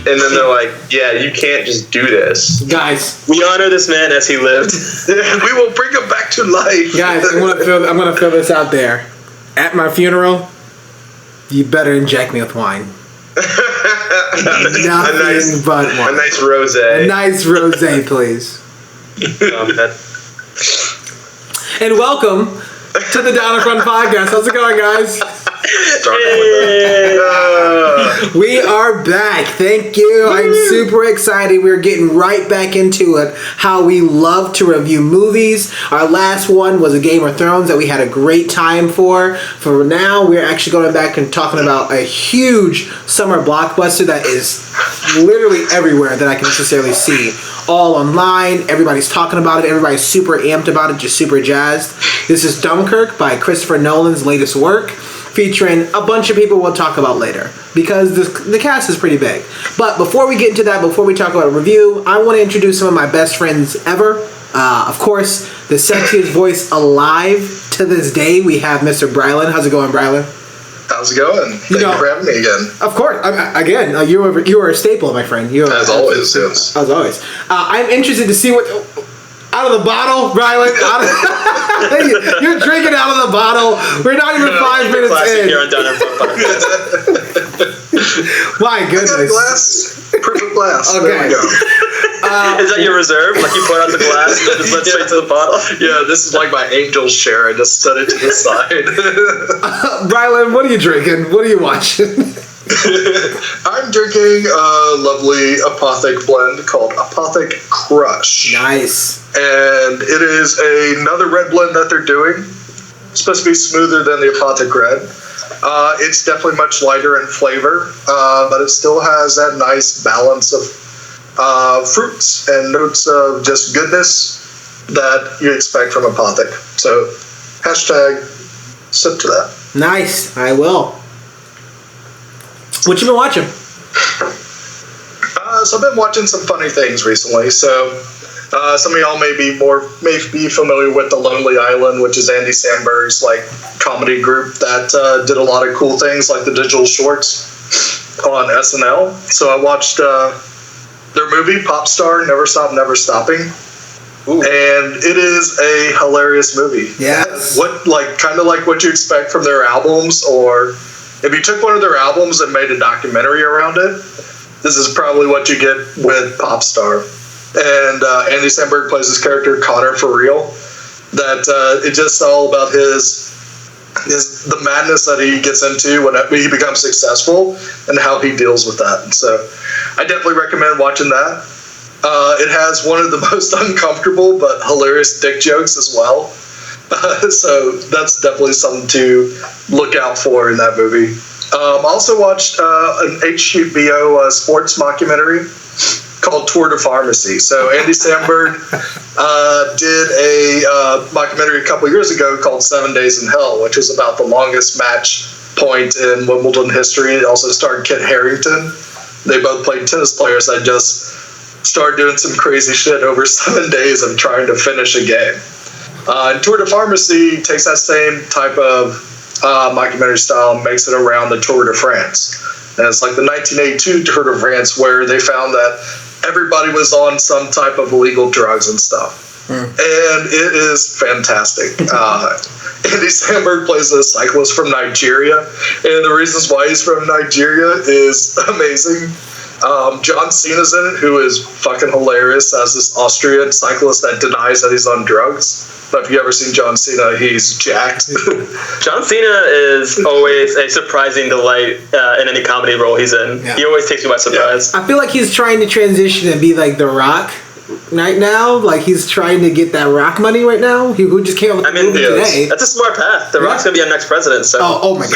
And then they're like, yeah, you can't just do this. Guys. We honor this man as he lived. We will bring him back to life. Guys, I'm gonna throw this out there. At my funeral, you better inject me with wine. Nothing but wine. A nice rosé. A nice rosé, please. And welcome to the Down and Front Podcast. How's it going, guys? We are back. Thank you. I'm super excited. We're getting right back into it. How we love to review movies. Our last one was a Game of Thrones that we had a great time for. For now, we're actually going back and talking about a huge summer blockbuster that is literally everywhere that I can necessarily see. All online. Everybody's talking about it. Everybody's super amped about it. Just super jazzed. This is Dunkirk by Christopher Nolan's latest work, featuring a bunch of people we'll talk about later because the cast is pretty big. But before we get into that, before we talk about a review, I want to introduce some of my best friends ever. Of course, the sexiest voice alive to this day, we have Mr. Brylan. How's it going, Brylan? How's it going? Thank you for having me again. Of course. Again, you are a staple, my friend. As always, yes. As always. I'm interested to see what... Out of the bottle, Brylan. You're drinking out of the bottle. We're not even 5 minutes in. Here on Down and Front My goodness. I got a glass. Perfect glass. Okay. There we go. Is that your reserve? Like you pour out the glass and then just went straight to the bottle? Yeah, this is like my angel's share. I just set it to the side. Brylan, what are you drinking? What are you watching? I'm drinking a lovely Apothic blend called Apothic Crush. Nice. And it is another red blend that they're doing. It's supposed to be smoother than the Apothic Red. It's definitely much lighter in flavor, but it still has that nice balance of fruits and notes of just goodness that you expect from Apothic. So, hashtag sip to that. Nice. I will. What you been watching? So I've been watching some funny things recently. So some of y'all may be familiar with The Lonely Island, which is Andy Samberg's comedy group that did a lot of cool things like the digital shorts on SNL. So I watched their movie Popstar, Never Stop, Never Stopping. Ooh. And it is a hilarious movie. Yes. Kind of like what you expect from their albums, or if you took one of their albums and made a documentary around it, this is probably what you get with Popstar. And Andy Samberg plays his character Connor for real. That it's just all about the madness that he gets into when he becomes successful and how he deals with that. And so I definitely recommend watching that. It has one of the most uncomfortable but hilarious dick jokes as well. So that's definitely something to look out for in that movie. I also watched an HBO sports mockumentary called Tour de Pharmacy. So Andy Samberg did a mockumentary a couple years ago called 7 Days in Hell, which was about the longest match point in Wimbledon history. It also starred Kit Harington. They both played tennis players that just started doing some crazy shit over 7 days of trying to finish a game. And Tour de Pharmacy takes that same type of mockumentary style and makes it around the Tour de France. And it's like the 1982 Tour de France where they found that everybody was on some type of illegal drugs and stuff. And it is fantastic. Andy Samberg plays a cyclist from Nigeria, and the reasons why he's from Nigeria is amazing. John Cena's in it, who is fucking hilarious as this Austrian cyclist that denies that he's on drugs. But if you ever seen John Cena, he's jacked. John Cena is always a surprising delight in any comedy role he's in. Yeah. He always takes me by surprise. I feel like he's trying to transition and be like The Rock, right now. Like, he's trying to get that Rock money right now. Who just came out with the movie today. That's a smart path. The Rock's gonna be our next president. So. Oh my God.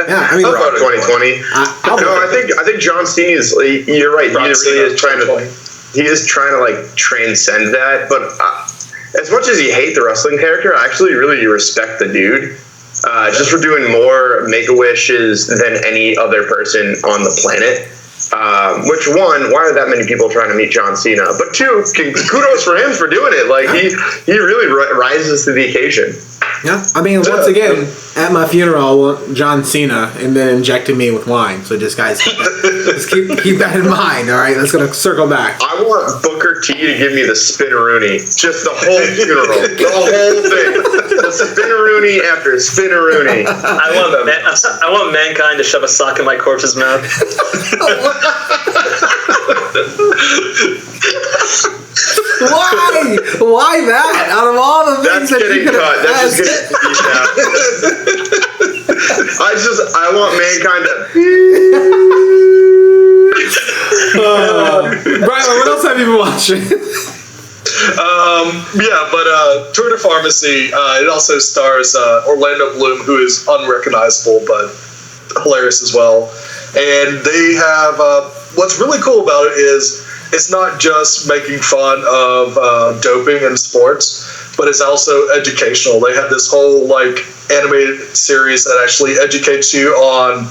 Yeah, I mean, How about 2020? I think John Cena is. You're right. He really is trying to. He is trying to like transcend that, but as much as you hate the wrestling character, I actually really respect the dude. Just for doing more Make-A-Wishes than any other person on the planet. Which one? Why are that many people trying to meet John Cena? But two, kudos for him for doing it. Like he really rises to the occasion. Yeah, I mean, once again, at my funeral, I want John Cena and then injected me with wine. So just guys, just keep that in mind. All right, let's gonna circle back. I want Booker T to give me the spinneroonie, just the whole funeral, the whole thing, the spinneroonie after spinneroonie. I want Mankind to shove a sock in my corpse's mouth. Why that? Out of all the things that's that you could have That's just getting out. I want Mankind to. Brian, what else have you been watching? Tour de Pharmacy. It also stars Orlando Bloom, who is unrecognizable but hilarious as well. And they have what's really cool about it is it's not just making fun of doping in sports, but it's also educational. They have this whole like animated series that actually educates you on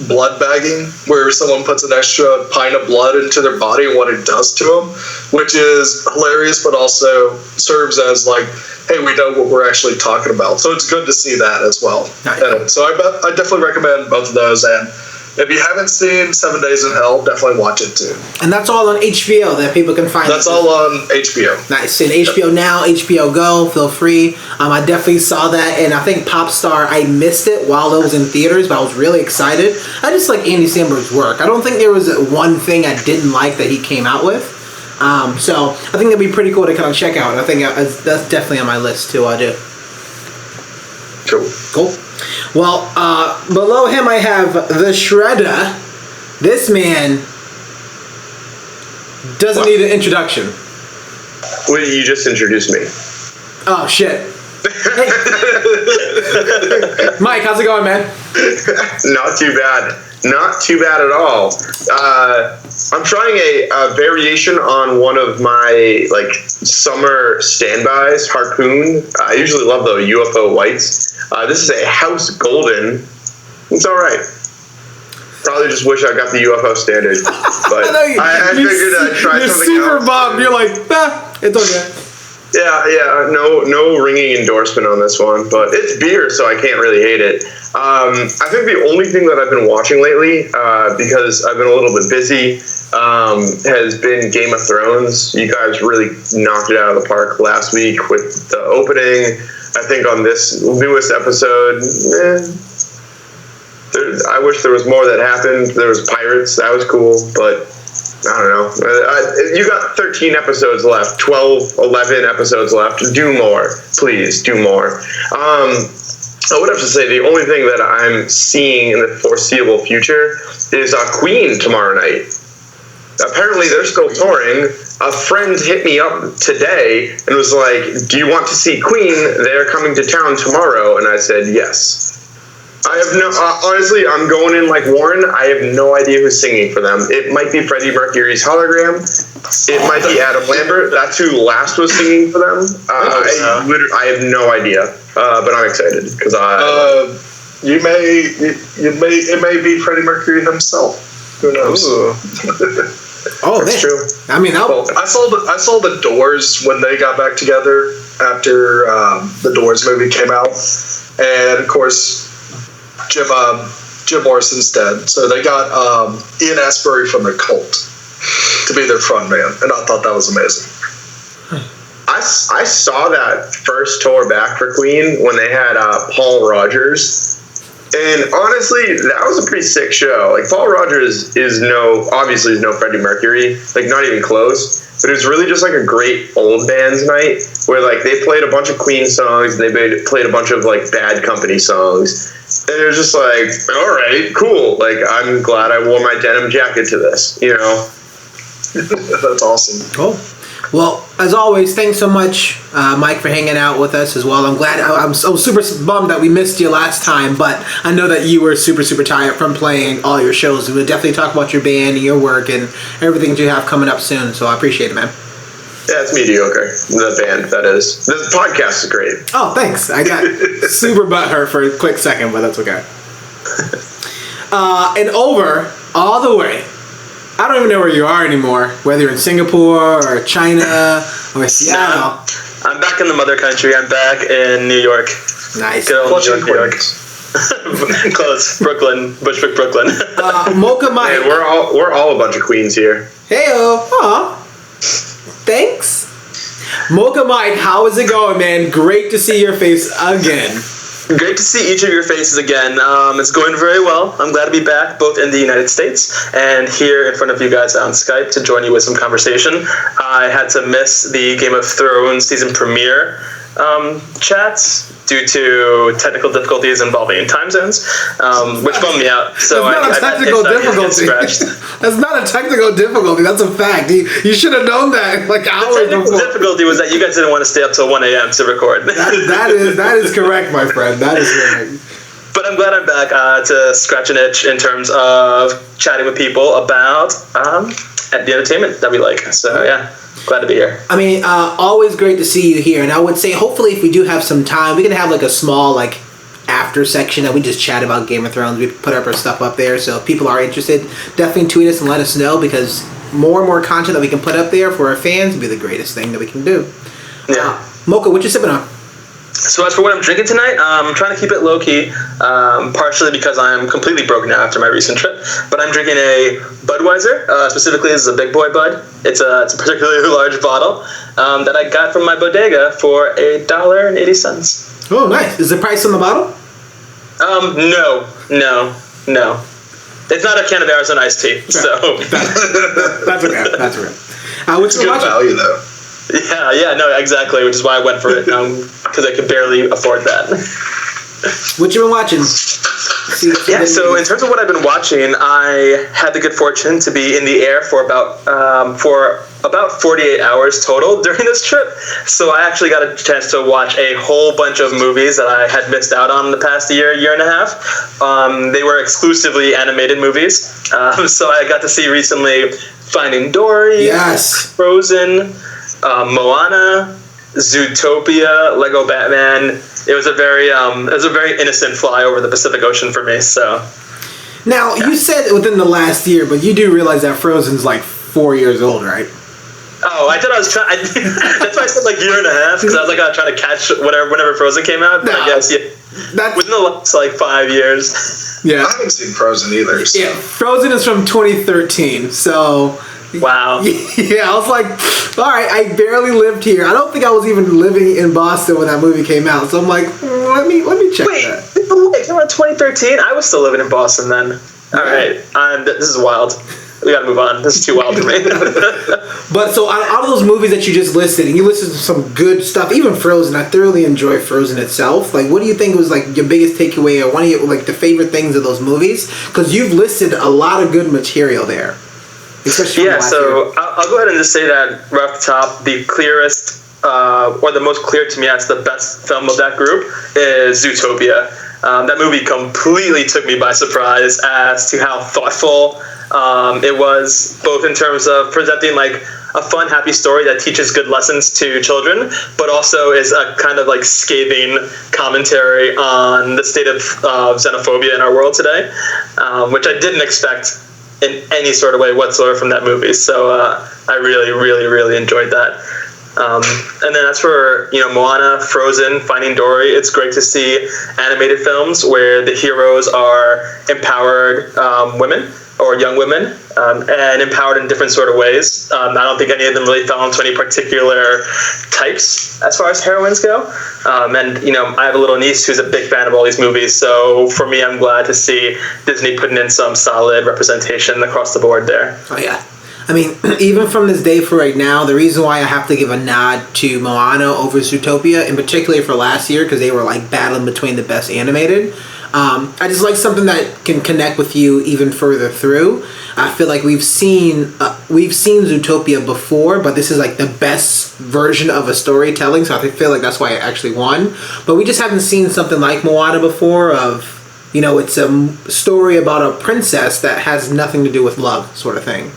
blood bagging, where someone puts an extra pint of blood into their body and what it does to them, which is hilarious, but also serves as like, hey, we know what we're actually talking about. So it's good to see that as well. Nice. So I definitely recommend both of those. And if you haven't seen 7 Days in Hell, definitely watch it too. And that's all on HBO that people can find. That's all on HBO. Nice. And HBO Now, HBO Go, feel free. I definitely saw that, and I think Popstar, I missed it while it was in theaters, but I was really excited. I just like Andy Samberg's work. I don't think there was one thing I didn't like that he came out with. So I think that'd be pretty cool to kind of check out. I think that's definitely on my list too. I do. Cool. Well, below him I have the Shredder. This man doesn't need an introduction. Well, you just introduced me. Oh, shit. Hey. Mike, how's it going, man? Not too bad. Not too bad at all. I'm trying a variation on one of my like summer standbys, Harpoon. I usually love the UFO whites. This is a House Golden. It's all right. Probably just wish I got the UFO standard, but I figured I'd try something else. You're super bummed. You're like, it's okay. Yeah, no ringing endorsement on this one, but it's beer, so I can't really hate it. I think the only thing that I've been watching lately, because I've been a little bit busy, has been Game of Thrones. You guys really knocked it out of the park last week with the opening. I think on this newest episode, I wish there was more that happened. There was pirates, that was cool, but I don't know. You got 13 episodes left, 12, 11 episodes left. Do more. Please, do more. I would have to say the only thing that I'm seeing in the foreseeable future is Queen tomorrow night. Apparently, they're still touring. A friend hit me up today and was like, do you want to see Queen? They're coming to town tomorrow. And I said, yes. I have no, honestly, I'm going in like Warren. I have no idea who's singing for them. It might be Freddie Mercury's Hologram. It might be Adam Lambert. That's who last was singing for them. I have no idea, but I'm excited because it may be Freddie Mercury himself. Who knows? Oh, that's true. I mean, I saw the Doors when they got back together after the Doors movie came out, and of course Jim Morrison's dead, so they got Ian Astbury from the Cult to be their front man, and I thought that was amazing. I saw that first tour back for Queen when they had Paul Rogers, and honestly, that was a pretty sick show. Like, Paul Rogers is no Freddie Mercury, like not even close. But it was really just like a great old bands night where like they played a bunch of Queen songs, they played a bunch of like Bad Company songs, and it was just like, all right, cool. Like, I'm glad I wore my denim jacket to this, you know. That's awesome. Cool. Well, as always, thanks so much, Mike, for hanging out with us as well. I'm glad. I'm so super bummed that we missed you last time, but I know that you were super tired from playing all your shows. We'll definitely talk about your band and your work and everything that you have coming up soon. So I appreciate it, man. Yeah, it's mediocre. The band, that is. The podcast is great. Oh, thanks. I got super butthurt for a quick second, but that's okay. And over all the way. I don't even know where you are anymore, whether you're in Singapore or China or Seattle. I'm back in the mother country. I'm back in New York. Nice. Good old New York. Close. Brooklyn. Bushwick, Brooklyn. Mocha Mike. And we're all a bunch of queens here. Hey-o. Aw. Thanks. Mocha Mike, how is it going, man? Great to see your face again. Great to see each of your faces again. It's going very well. I'm glad to be back, both in the United States and here in front of you guys on Skype to join you with some conversation. I had to miss the Game of Thrones season premiere chats due to technical difficulties involving time zones, which bummed me out. So That's not a technical difficulty. That's not a technical difficulty. That's a fact. You should have known that like hours before. The technical before. difficulty was that you guys didn't want to stay up till 1 a.m. to record. That is correct, my friend. That is correct. But I'm glad I'm back to scratch an itch in terms of chatting with people about the entertainment that we like. So yeah. Glad to be here. I mean, always great to see you here. And I would say, hopefully, if we do have some time, we can have like a small like after section that we just chat about Game of Thrones. We put up our stuff up there, so if people are interested, definitely tweet us and let us know, because more and more content that we can put up there for our fans would be the greatest thing that we can do. Yeah. Mocha, what you sipping on? So as for what I'm drinking tonight, I'm trying to keep it low-key, partially because I'm completely broke now after my recent trip. But I'm drinking a Budweiser, specifically this is a Big Boy Bud. It's a particularly large bottle that I got from my bodega for $1.80. Oh, nice. Is the price on the bottle? No. It's not a can of Arizona iced tea, so... That's okay. That's okay. What's Good value, though. Yeah, no, exactly, which is why I went for it, because I could barely afford that. What you been watching? Yeah, so in terms of what I've been watching, I had the good fortune to be in the air for about 48 hours total during this trip. So I actually got a chance to watch a whole bunch of movies that I had missed out on in the past year and a half. They were exclusively animated movies. So I got to see recently Finding Dory, yes, Frozen, Moana, Zootopia, Lego Batman. It was a very innocent fly over the Pacific Ocean for me. So now you said within the last year, but you do realize that Frozen's like 4 years old, right? Oh, I thought I was trying. That's why I said like year and a half, because I was like trying to catch whenever Frozen came out. But No, I guess within the last like 5 years. Yeah, I haven't seen Frozen either. So. Yeah, Frozen is from 2013, so. Wow. Yeah, I was like, all right, I barely lived here. I don't think I was even living in Boston when that movie came out. So I'm like, let me check that. Wait, it came out in 2013? I was still living in Boston then. All right, this is wild. We gotta move on. This is too wild for me. But so out of those movies that you just listed, and you listed some good stuff, even Frozen, I thoroughly enjoy Frozen itself. Like, what do you think was like your biggest takeaway, or one of your like the favorite things of those movies? Because you've listed a lot of good material there. Yeah, so I'll go ahead and just say that right off the top, the clearest, or the most clear to me as the best film of that group is Zootopia. That movie completely took me by surprise as to how thoughtful it was, both in terms of presenting like a fun, happy story that teaches good lessons to children, but also is a kind of like scathing commentary on the state of xenophobia in our world today, which I didn't expect in any sort of way whatsoever from that movie. So I really, really, really enjoyed that. And then as for Moana, Frozen, Finding Dory, it's great to see animated films where the heroes are empowered women or young women, and empowered in different sort of ways. I don't think any of them really fell into any particular types as far as heroines go. And I have a little niece who's a big fan of all these movies, so for me, I'm glad to see Disney putting in some solid representation across the board there. Oh yeah. I mean, even from this day for right now, the reason why I have to give a nod to Moana over Zootopia, in particular for last year, because they were like battling between the best animated. I just like something that can connect with you even further through. I feel like we've seen we've seen Zootopia before, but this is like the best version of a storytelling, so I feel like that's why it actually won. But we just haven't seen something like Moana before of, you know, it's a story about a princess that has nothing to do with love, sort of thing.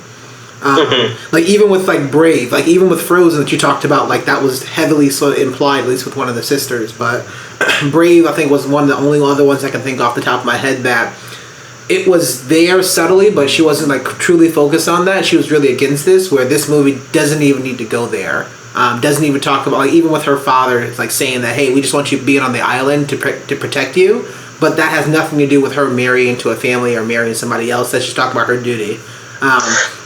Like even with like Brave, like even with Frozen that you talked about, like that was heavily sort of implied, at least with one of the sisters. But Brave, I think, was one of the only other ones I can think off the top of my head that it was there subtly, but she wasn't like truly focused on that. She was really against this, where this movie doesn't even need to go there. Doesn't even talk about, like, even with her father, it's like saying that, hey, we just want you being on the island to protect you, but that has nothing to do with her marrying into a family or marrying somebody else. That's just talking about her duty.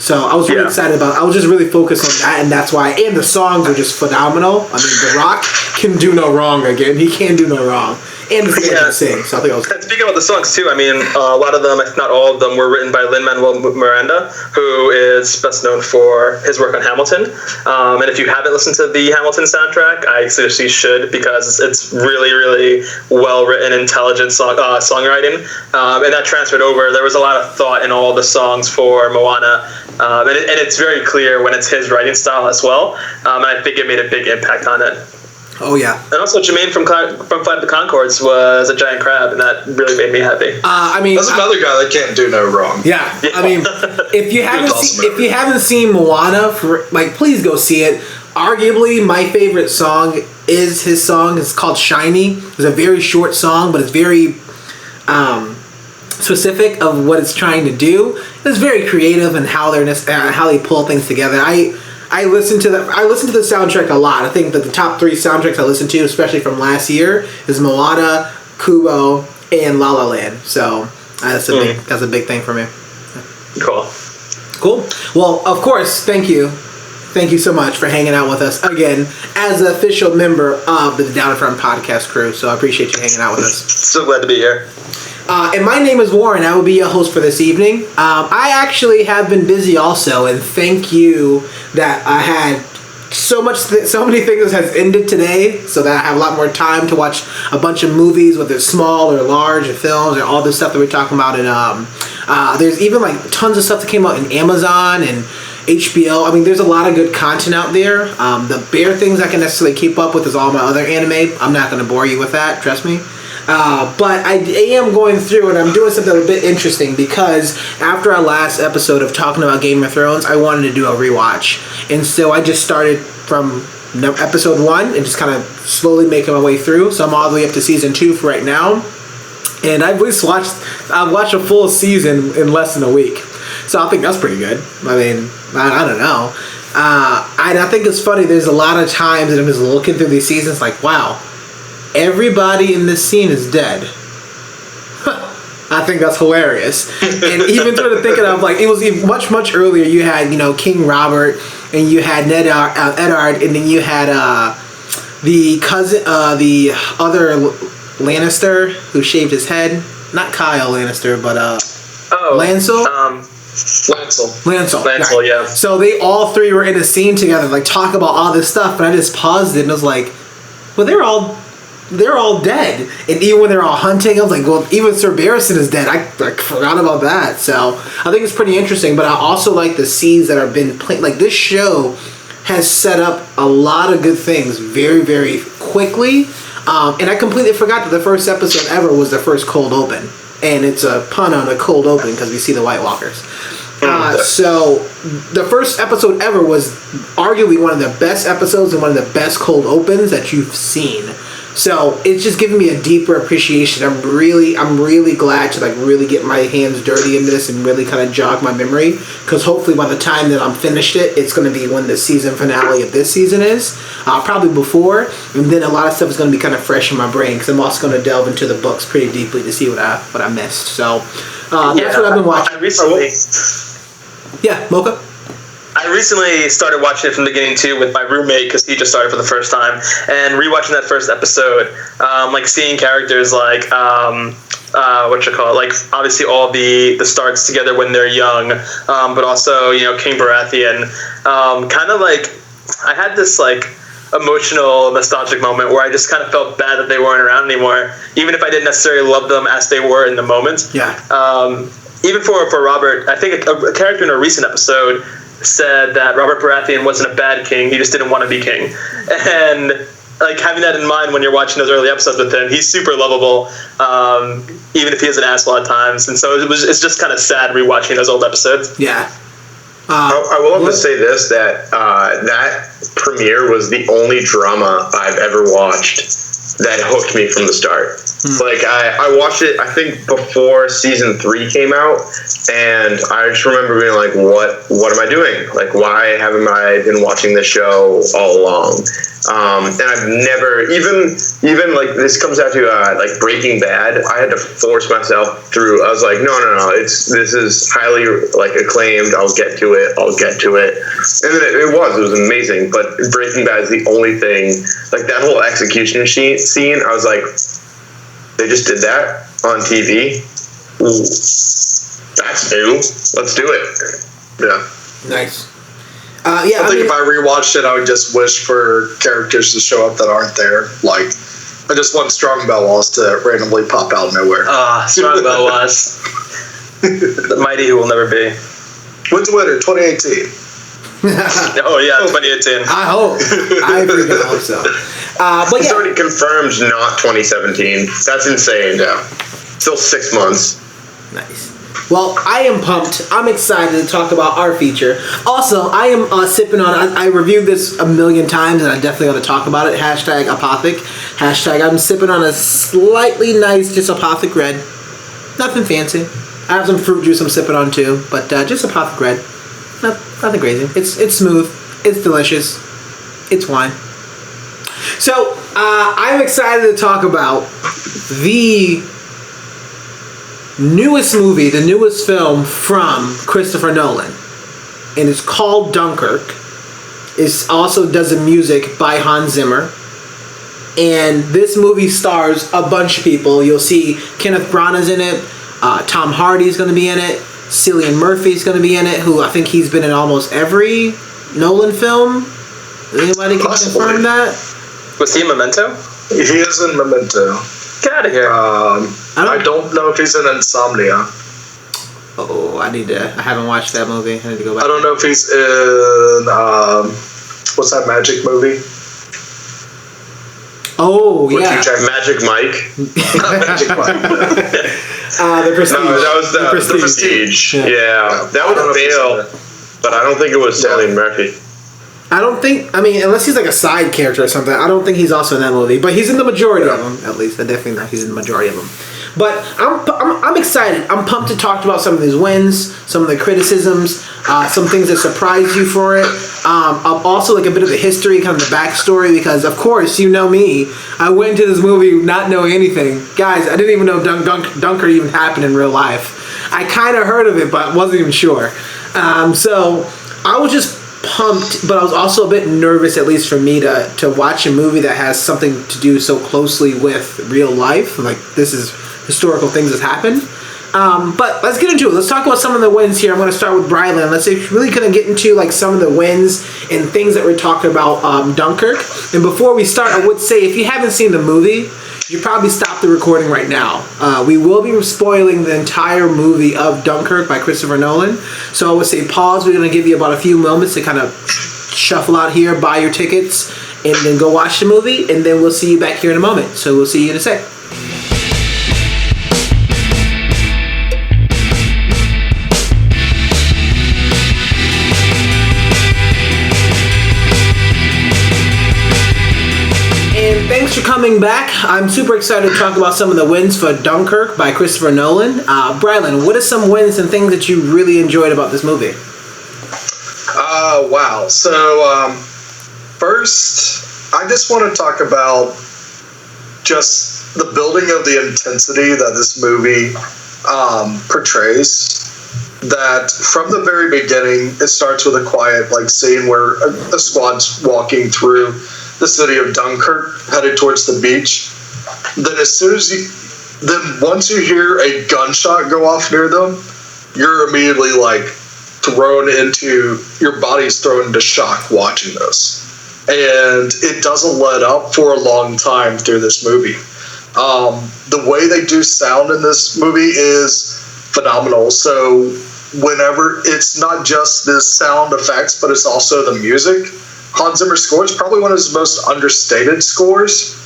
So I was really excited about it. I was just really focused on that, and that's why. And the songs are just phenomenal. I mean, The Rock can do no wrong again. He can do no wrong. And the singer can sing. So I think I was. And speaking about the songs too, I mean, a lot of them, if not all of them, were written by Lin-Manuel Miranda, who is best known for his work on Hamilton. And if you haven't listened to the Hamilton soundtrack, I seriously should, because it's really, really well written, intelligent songwriting, and that transferred over. There was a lot of thought in all the songs for Moana, and it's very clear when it's his writing style as well. And I think it made a big impact on it. Oh, yeah. And also, Jermaine from Flight of the Conchords was a giant crab, and that really made me happy. I mean, that's another guy that can't do no wrong. Yeah. I mean, if you haven't seen Moana, please go see it. Arguably, my favorite song is his song. It's called Shiny. It's a very short song, but it's very specific of what it's trying to do. It's very creative in how they pull things together. I listen to the soundtrack a lot. I think that the top 3 soundtracks I listen to, especially from last year, is Moana, Kubo, and La La Land. So that's a big thing for me. Cool. Well, of course, thank you so much for hanging out with us again as an official member of the Down in Front podcast crew. So I appreciate you hanging out with us. So glad to be here. And my name is Warren. I will be your host for this evening. I actually have been busy also, and thank you that I had so many things has ended today, so that I have a lot more time to watch a bunch of movies, whether it's small or large, or films, or all this stuff that we're talking about. And there's even like tons of stuff that came out in Amazon and HBO. I mean, there's a lot of good content out there. The bare things I can necessarily keep up with is all my other anime. I'm not going to bore you with that, trust me. But I am going through and I'm doing something a bit interesting, because after our last episode of talking about Game of Thrones, I wanted to do a rewatch. And so I just started from episode 1 and just kind of slowly making my way through. So I'm all the way up to season 2 for right now. And I've watched a full season in less than a week. So I think that's pretty good. I mean, I don't know. And I think it's funny, there's a lot of times that I'm just looking through these seasons like, wow, everybody in this scene is dead. I think that's hilarious. And even sort of thinking of, like, it was much earlier, you had, King Robert, and you had Eddard, and then you had the cousin, the other Lannister who shaved his head. Not Kyle Lannister, but Lancel? Lancel, right. Yeah. So they all 3 were in a scene together, like, talk about all this stuff, and I just paused it and I was like, well, they're all dead. And even when they're all hunting, I was like, well, even Sir Barristan is dead. I forgot about that. So I think it's pretty interesting. But I also like the scenes that have been played. Like, this show has set up a lot of good things very, very quickly. And I completely forgot that the first episode ever was the first cold open. And it's a pun on a cold open because we see the White Walkers. So the first episode ever was arguably one of the best episodes and one of the best cold opens that you've seen. So it's just giving me a deeper appreciation. I'm really glad to really get my hands dirty in this and really kind of jog my memory, because hopefully by the time that I'm finished it's going to be when the season finale of this season is, probably before, and then a lot of stuff is going to be kind of fresh in my brain, because I'm also going to delve into the books pretty deeply to see what I missed. So that's what I've been watching. Mocha? I recently started watching it from the beginning too with my roommate, because he just started for the first time, and rewatching that first episode, seeing characters like obviously all the Starks together when they're young, but also King Baratheon, I had this emotional, nostalgic moment where I just kind of felt bad that they weren't around anymore, even if I didn't necessarily love them as they were in the moment. Yeah. Even for Robert, I think a character in a recent episode said that Robert Baratheon wasn't a bad king, he just didn't want to be king. And like having that in mind when you're watching those early episodes with him, he's super lovable, even if he is an asshole at times. And so it's just kind of sad rewatching those old episodes. Yeah. I will have to say this, that that premiere was the only drama I've ever watched that hooked me from the start. Like, I watched it, I think, before season 3 came out, and I just remember being like, what am I doing? Like, why haven't I been watching this show all along? And I've never, even like, this comes out to, like, Breaking Bad, I had to force myself through. I was like, no, this is highly, like, acclaimed, I'll get to it. And then it was amazing, but Breaking Bad is the only thing, like, that whole execution scene, I was like, they just did that on TV? Ooh, that's new. Let's do it. Yeah. Nice. I think if I rewatched it, I would just wish for characters to show up that aren't there. Like, I just want Strong Belwas to randomly pop out of nowhere. Strong Belwas. The mighty who will never be. When's the winner? 2018. Oh, yeah, 2018. I hope. I freaking hope so. But it's already confirmed not 2017. That's insane. Yeah. Still 6 months. Nice. Well, I am pumped. I'm excited to talk about our feature. Also, I am sipping on, I reviewed this a million times, and I definitely want to talk about it. Hashtag Apothic. Hashtag I'm sipping on a slightly nice, just Apothic Red. Nothing fancy. I have some fruit juice I'm sipping on too, but just Apothic Red. Nothing crazy. It's smooth. It's delicious. It's wine. So, I'm excited to talk about the newest movie, the newest film from Christopher Nolan. And it's called Dunkirk. It also does the music by Hans Zimmer. And this movie stars a bunch of people. You'll see Kenneth Branagh's in it. Tom Hardy's going to be in it. Cillian Murphy's going to be in it, who I think he's been in almost every Nolan film. Anybody can confirm that? Was he in Memento? He is in Memento. Get out of here. I don't know if he's in Insomnia. Oh, I haven't watched that movie. I need to go back. I don't know if he's in, what's that Magic movie? Oh, yeah. Magic Mike. Magic Mike. The Prestige. No, that was the Prestige. Yeah. That was Bale, but I don't think it was Cillian Murphy. I don't think, unless he's like a side character or something, I don't think he's also in that movie. But he's in the majority of them, at least. I definitely know he's in the majority of them. But I'm excited. I'm pumped to talk about some of these wins, some of the criticisms, some things that surprised you for it. Also, like a bit of the history, kind of the backstory, because of course, you know me. I went into this movie not knowing anything. Guys, I didn't even know Dunkirk even happened in real life. I kind of heard of it, but wasn't even sure. So I was just pumped, but I was also a bit nervous, at least for me, to watch a movie that has something to do so closely with real life. Like, this is historical things that happened. But let's get into it. Let's talk about some of the wins here. I'm going to start with Brylan. Let's really kind of get into like some of the wins and things that we're talking about Dunkirk. And before we start, I would say if you haven't seen the movie, you probably stop the recording right now. We will be spoiling the entire movie of Dunkirk by Christopher Nolan. So I would say pause. We're going to give you about a few moments to kind of shuffle out here, buy your tickets, and then go watch the movie. And then we'll see you back here in a moment. So we'll see you in a sec. Thanks for coming back. I'm super excited to talk about some of the wins for Dunkirk by Christopher Nolan. Brylan, what are some wins and things that you really enjoyed about this movie? Wow. So, first, I just want to talk about just the building of the intensity that this movie portrays. That from the very beginning, it starts with a quiet scene where a squad's walking through the city of Dunkirk, headed towards the beach. Then once you hear a gunshot go off near them, you're immediately your body's thrown into shock watching this. And it doesn't let up for a long time through this movie. The way they do sound in this movie is phenomenal. So whenever it's not just the sound effects, but it's also the music. Hans Zimmer score is probably one of his most understated scores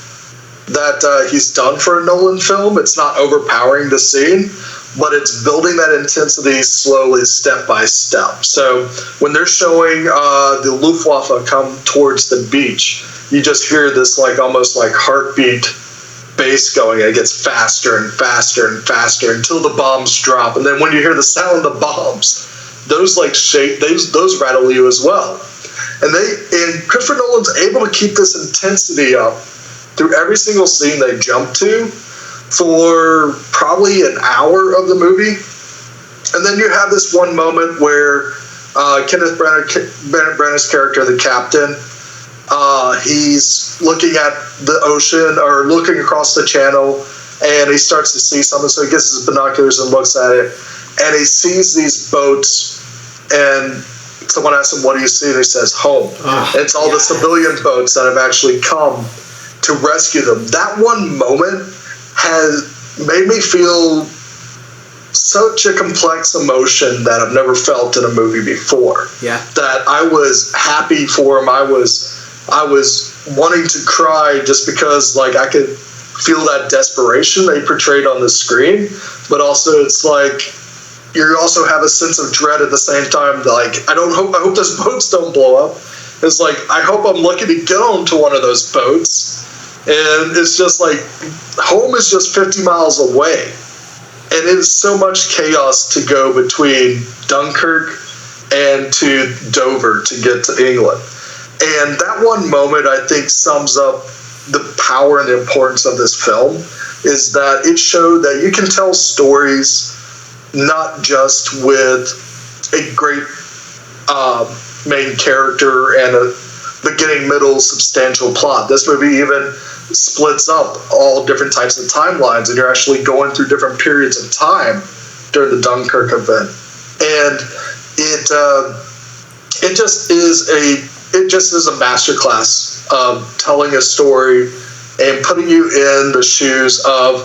that he's done for a Nolan film. It's not overpowering the scene, but it's building that intensity slowly, step by step. So when they're showing the Luftwaffe come towards the beach, you just hear this like almost like heartbeat bass going. It gets faster and faster and faster until the bombs drop. And then when you hear the sound of the bombs, those like shake, those rattle you as well. And Christopher Nolan's able to keep this intensity up through every single scene they jump to for probably an hour of the movie. And then you have this one moment where Kenneth Branagh's character, the captain, he's looking at the ocean or looking across the channel, and he starts to see something. So he gets his binoculars and looks at it, and he sees these boats, and someone asks him, "What do you see?" And he says, "Home." And it's all the civilian boats that have actually come to rescue them. That one moment has made me feel such a complex emotion that I've never felt in a movie before. Yeah. That I was happy for him. I was wanting to cry just because like I could feel that desperation they portrayed on the screen, but also it's like you also have a sense of dread at the same time. Like I hope those boats don't blow up. It's like I hope I'm lucky to get onto one of those boats. And it's just like home is just 50 miles away. And it is so much chaos to go between Dunkirk and to Dover to get to England. And that one moment, I think, sums up the power and the importance of this film, is that it showed that you can tell stories not just with a great main character and a beginning, middle, substantial plot. This movie even splits up all different types of timelines, and you're actually going through different periods of time during the Dunkirk event. And it just is a masterclass of telling a story and putting you in the shoes of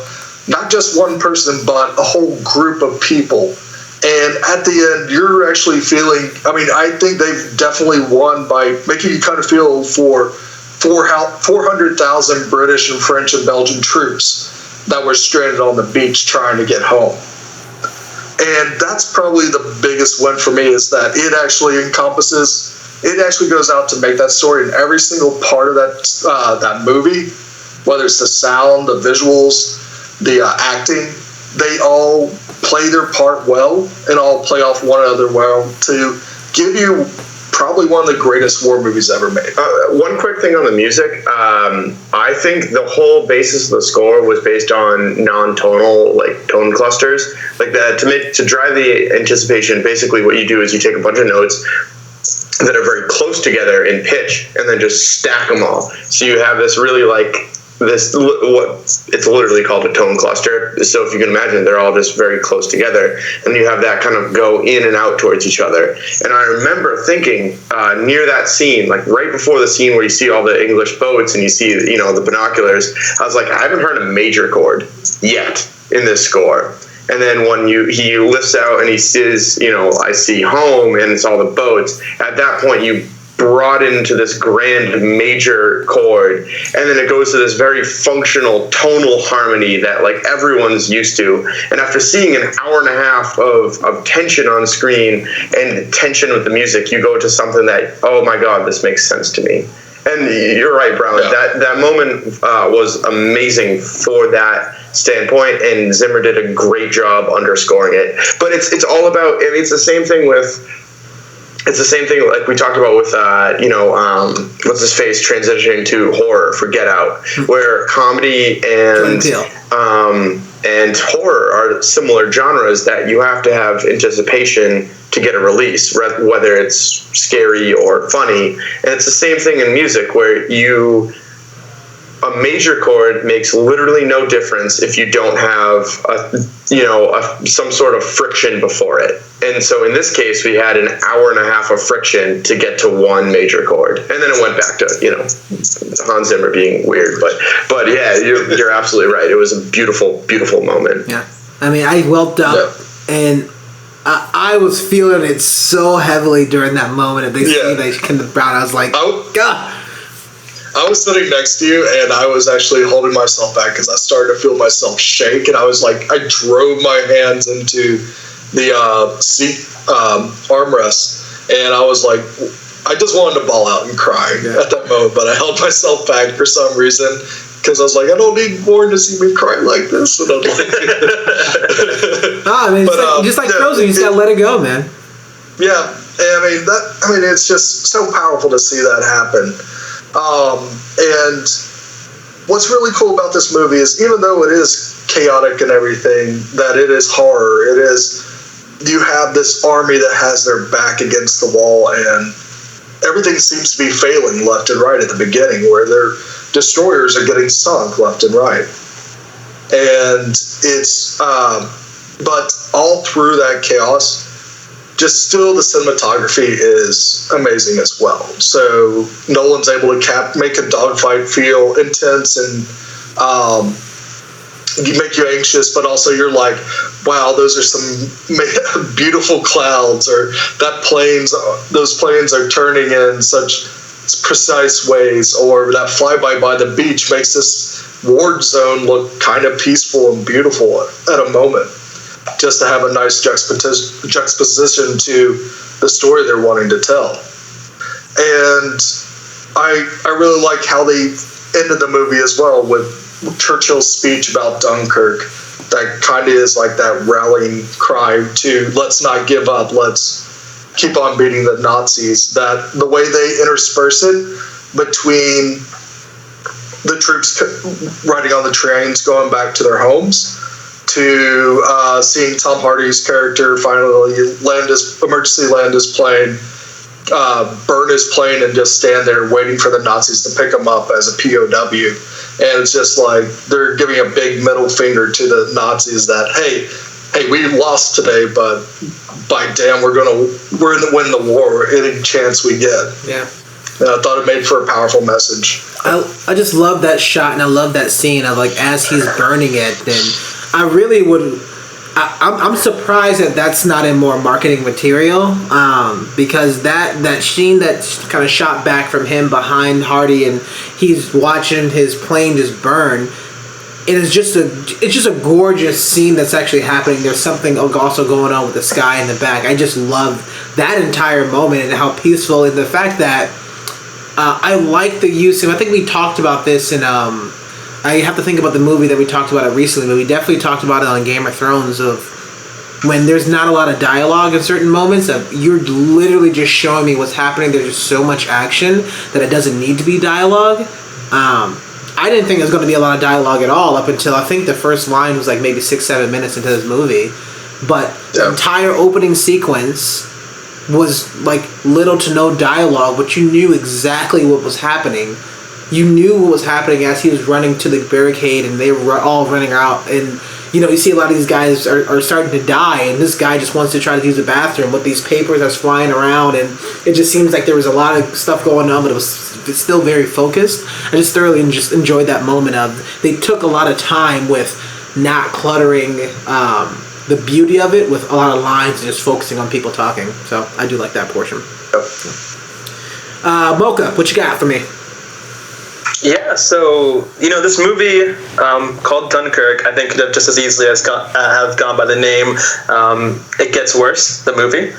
not just one person, but a whole group of people. And at the end, you're actually feeling, I think they've definitely won by making you kind of feel for 400,000 British and French and Belgian troops that were stranded on the beach trying to get home. And that's probably the biggest win for me, is that it actually goes out to make that story in every single part of that movie, whether it's the sound, the visuals, the acting. They all play their part well and all play off one another well to give you probably one of the greatest war movies ever made. One quick thing on the music. I think the whole basis of the score was based on non-tonal, like tone clusters, like that to drive the anticipation. Basically, what you do is you take a bunch of notes that are very close together in pitch, and then just stack them all. So you have this really it's literally called a tone cluster. So if you can imagine, they're all just very close together, and you have that kind of go in and out towards each other. And I remember thinking near that scene, like right before the scene where you see all the English boats and you see the binoculars, I was like, I haven't heard a major chord yet in this score. And then when he lifts out and he says, I see home, and it's all the boats, at that point you brought into this grand major chord, and then it goes to this very functional tonal harmony that like everyone's used to. And after seeing an hour and a half of tension on screen and tension with the music, you go to something that, oh my God, this makes sense to me. And you're right, Brown. Yeah. That moment was amazing for that standpoint, and Zimmer did a great job underscoring it. But it's all about. It's the same thing with. It's the same thing like we talked about with what's his face transitioning to horror for Get Out, where comedy and horror are similar genres that you have to have anticipation to get a release, whether it's scary or funny. And it's the same thing in music, where a major chord makes literally no difference if you don't have some sort of friction before it. And so in this case, we had an hour and a half of friction to get to one major chord, and then it went back to Hans Zimmer being weird. But yeah, you're absolutely right. It was a beautiful, beautiful moment. Yeah, I welled up, and I was feeling it so heavily during that moment. If they see that Kenneth Branagh, I was like, God. I was sitting next to you, and I was actually holding myself back because I started to feel myself shake, and I was like, I drove my hands into the seat armrest, and I was like, I just wanted to bawl out and cry at that moment, but I held myself back for some reason because I was like, I don't need Warren to see me cry like this. And I'm like, just like Frozen, you just gotta let it go, man. Yeah, I mean, it's just so powerful to see that happen. And what's really cool about this movie is, even though it is chaotic and everything, that it is horror. It is, you have this army that has their back against the wall, and everything seems to be failing left and right at the beginning, where their destroyers are getting sunk left and right. And it's, but all through that chaos, just still the cinematography is amazing as well. So Nolan's able to make a dogfight feel intense and make you anxious, but also you're like, wow, those are some beautiful clouds, or those planes are turning in such precise ways, or that flyby by the beach makes this war zone look kind of peaceful and beautiful at a moment, just to have a nice juxtaposition to the story they're wanting to tell. And I really like how they ended the movie as well with Churchill's speech about Dunkirk. That kind of is like that rallying cry to let's not give up, let's keep on beating the Nazis. That the way they intersperse it between the troops riding on the trains going back to their homes, to seeing Tom Hardy's character finally emergency land his plane, burn his plane, and just stand there waiting for the Nazis to pick him up as a POW. And it's just like they're giving a big middle finger to the Nazis that, hey, we lost today, but by damn, we're gonna win the war any chance we get. Yeah. And I thought it made for a powerful message. I just love that shot, and I love that scene of like as he's burning it. Then I really would. I'm surprised that that's not in more marketing material, because that scene that's kind of shot back from him behind Hardy and he's watching his plane just burn. It's just a gorgeous scene that's actually happening. There's something also going on with the sky in the back. I just love that entire moment and how peaceful, and the fact that I like the use of. I think we talked about this in. I have to think about the movie that we talked about it recently, but we definitely talked about it on Game of Thrones, of when there's not a lot of dialogue in certain moments, of you're literally just showing me what's happening. There's just so much action that it doesn't need to be dialogue. I didn't think there was going to be a lot of dialogue at all up until I think the first line was like maybe 6-7 minutes into this movie. But the entire opening sequence was like little to no dialogue, but you knew exactly what was happening. You knew what was happening as he was running to the barricade, and they were all running out. And, you know, you see a lot of these guys are starting to die, and this guy just wants to try to use the bathroom with these papers that's flying around, and it just seems like there was a lot of stuff going on, but it's still very focused. I just thoroughly just enjoyed that moment of, they took a lot of time with not cluttering the beauty of it with a lot of lines and just focusing on people talking. So I do like that portion. Mocha, what you got for me? Yeah, so, you know, this movie called Dunkirk, I think could have just as easily have gone by the name It Gets Worse, the movie.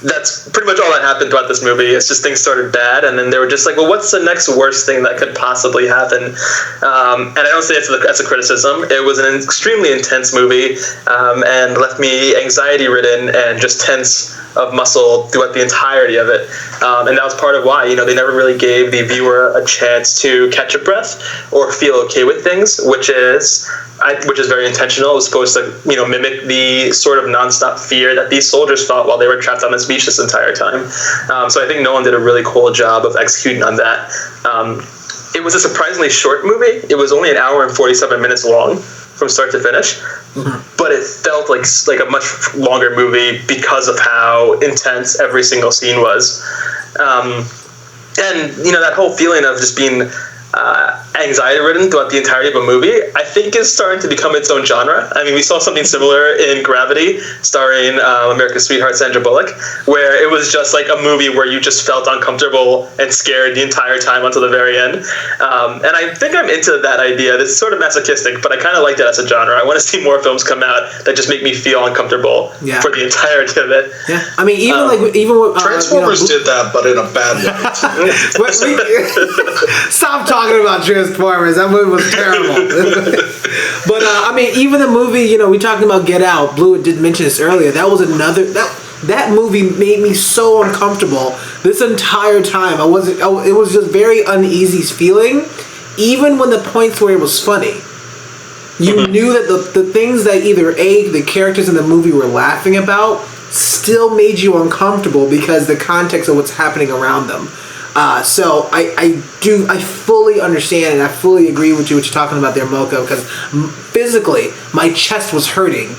That's pretty much all that happened throughout this movie. It's just things started bad, and then they were just like, well, what's the next worst thing that could possibly happen? And I don't say it as a criticism. It was an extremely intense movie, and left me anxiety-ridden and just tense of muscle throughout the entirety of it. And that was part of why, you know, they never really gave the viewer a chance to catch a breath or feel okay with things, which is very intentional. It was supposed to, you know, mimic the sort of nonstop fear that these soldiers felt while they were trapped on this beach this entire time. So I think Nolan did a really cool job of executing on that. It was a surprisingly short movie. It was only 1 hour and 47 minutes long from start to finish, but it felt like a much longer movie because of how intense every single scene was. And, you know, that whole feeling of just being anxiety-ridden throughout the entirety of a movie, I think is starting to become its own genre. I mean, we saw something similar in Gravity, starring America's Sweetheart Sandra Bullock, where it was just like a movie where you just felt uncomfortable and scared the entire time until the very end. And I think I'm into that idea. It's sort of masochistic, but I kind of like that as a genre. I want to see more films come out that just make me feel uncomfortable for the entirety of it. Yeah, I mean, even with Transformers did that, but in a bad way. Stop talking about Transformers. That movie was terrible. But I mean, even the movie, we talked about Get Out. Blue did mention this earlier. That was another that movie made me so uncomfortable this entire time. It was just very uneasy feeling, even when the points where it was funny. You knew that the things that either the characters in the movie were laughing about still made you uncomfortable because the context of what's happening around them. So I fully understand and I fully agree with you what you're talking about there, Mocha, because physically my chest was hurting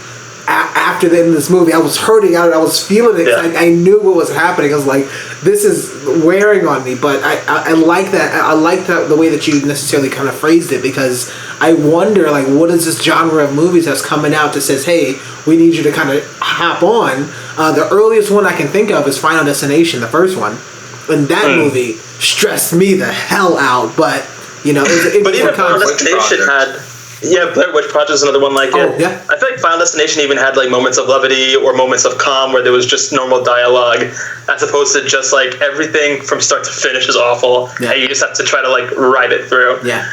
after the end of this movie. I was hurting. I was feeling it. Yeah. I knew what was happening. I was like, this is wearing on me. But I like that. I like that the way that you necessarily kind of phrased it, because I wonder, like, what is this genre of movies that's coming out that says, hey, we need you to kind of hop on. The earliest one I can think of is Final Destination, the first one. And that movie stressed me the hell out. But, but even Final Destination had... Yeah, Blair Witch Project is another one like it. Yeah. I feel like Final Destination even had like moments of levity or moments of calm where there was just normal dialogue, as opposed to just like everything from start to finish is awful. Yeah. And you just have to try to like ride it through. Yeah.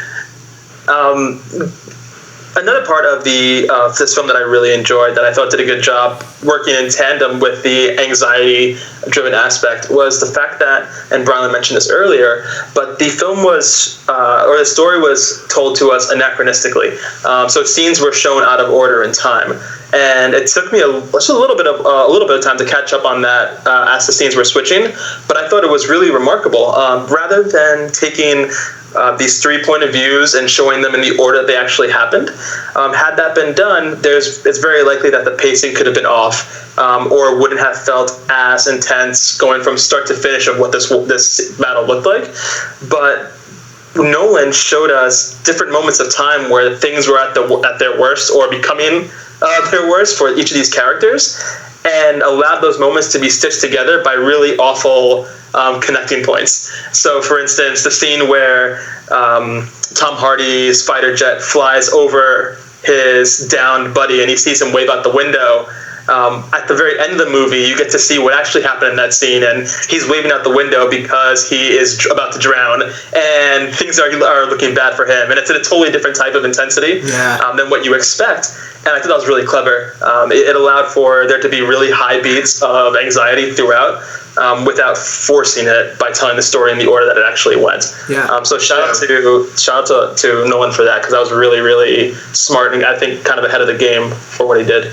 Another part of this film that I really enjoyed, that I thought did a good job working in tandem with the anxiety-driven aspect, was the fact that, and Brian mentioned this earlier, but the film was, or the story was told to us anachronistically. So scenes were shown out of order in time, and it took me just a little bit of time to catch up on that as the scenes were switching. But I thought it was really remarkable. Rather than taking these 3 point of views and showing them in the order that they actually happened. Had that been done, it's very likely that the pacing could have been off, or wouldn't have felt as intense going from start to finish of what this battle looked like. But Nolan showed us different moments of time where things were at their worst or becoming their worst for each of these characters, and allowed those moments to be stitched together by really awful connecting points. So, for instance, the scene where Tom Hardy's fighter jet flies over his downed buddy and he sees him wave out the window. At the very end of the movie, you get to see what actually happened in that scene, and he's waving out the window because he is about to drown, and things are looking bad for him, and it's in a totally different type of intensity than what you expect. And I thought that was really clever. It allowed for there to be really high beats of anxiety throughout, without forcing it by telling the story in the order that it actually went. Yeah. So shout out to Nolan for that, because that was really, really smart, and I think kind of ahead of the game for what he did.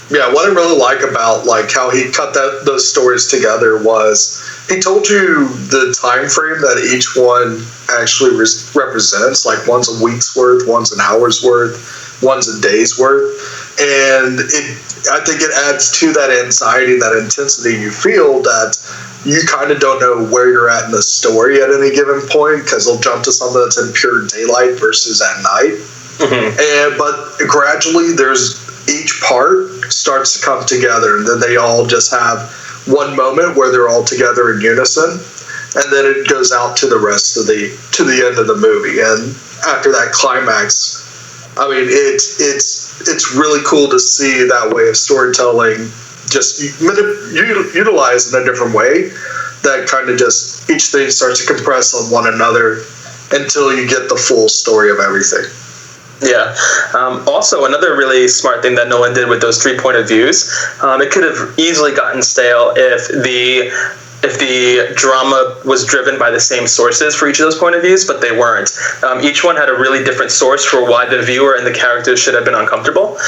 Yeah, what I really like about like how he cut those stories together was he told you the time frame that each one actually represents. Like one's a week's worth, one's an hour's worth, one's a day's worth, and I think it adds to that anxiety, that intensity you feel, that you kind of don't know where you're at in the story at any given point, because they'll jump to something that's in pure daylight versus at night. Mm-hmm. But gradually each part starts to come together, and then they all just have one moment where they're all together in unison, and then it goes out to the rest of to the end of the movie. And after that climax, I mean, it's really cool to see that way of storytelling just utilized in a different way, that kind of just each thing starts to compress on one another until you get the full story of everything. Yeah. Also, another really smart thing that Nolan did with those 3 point of views, it could have easily gotten stale if the drama was driven by the same sources for each of those point of views, but they weren't. Each one had a really different source for why the viewer and the characters should have been uncomfortable.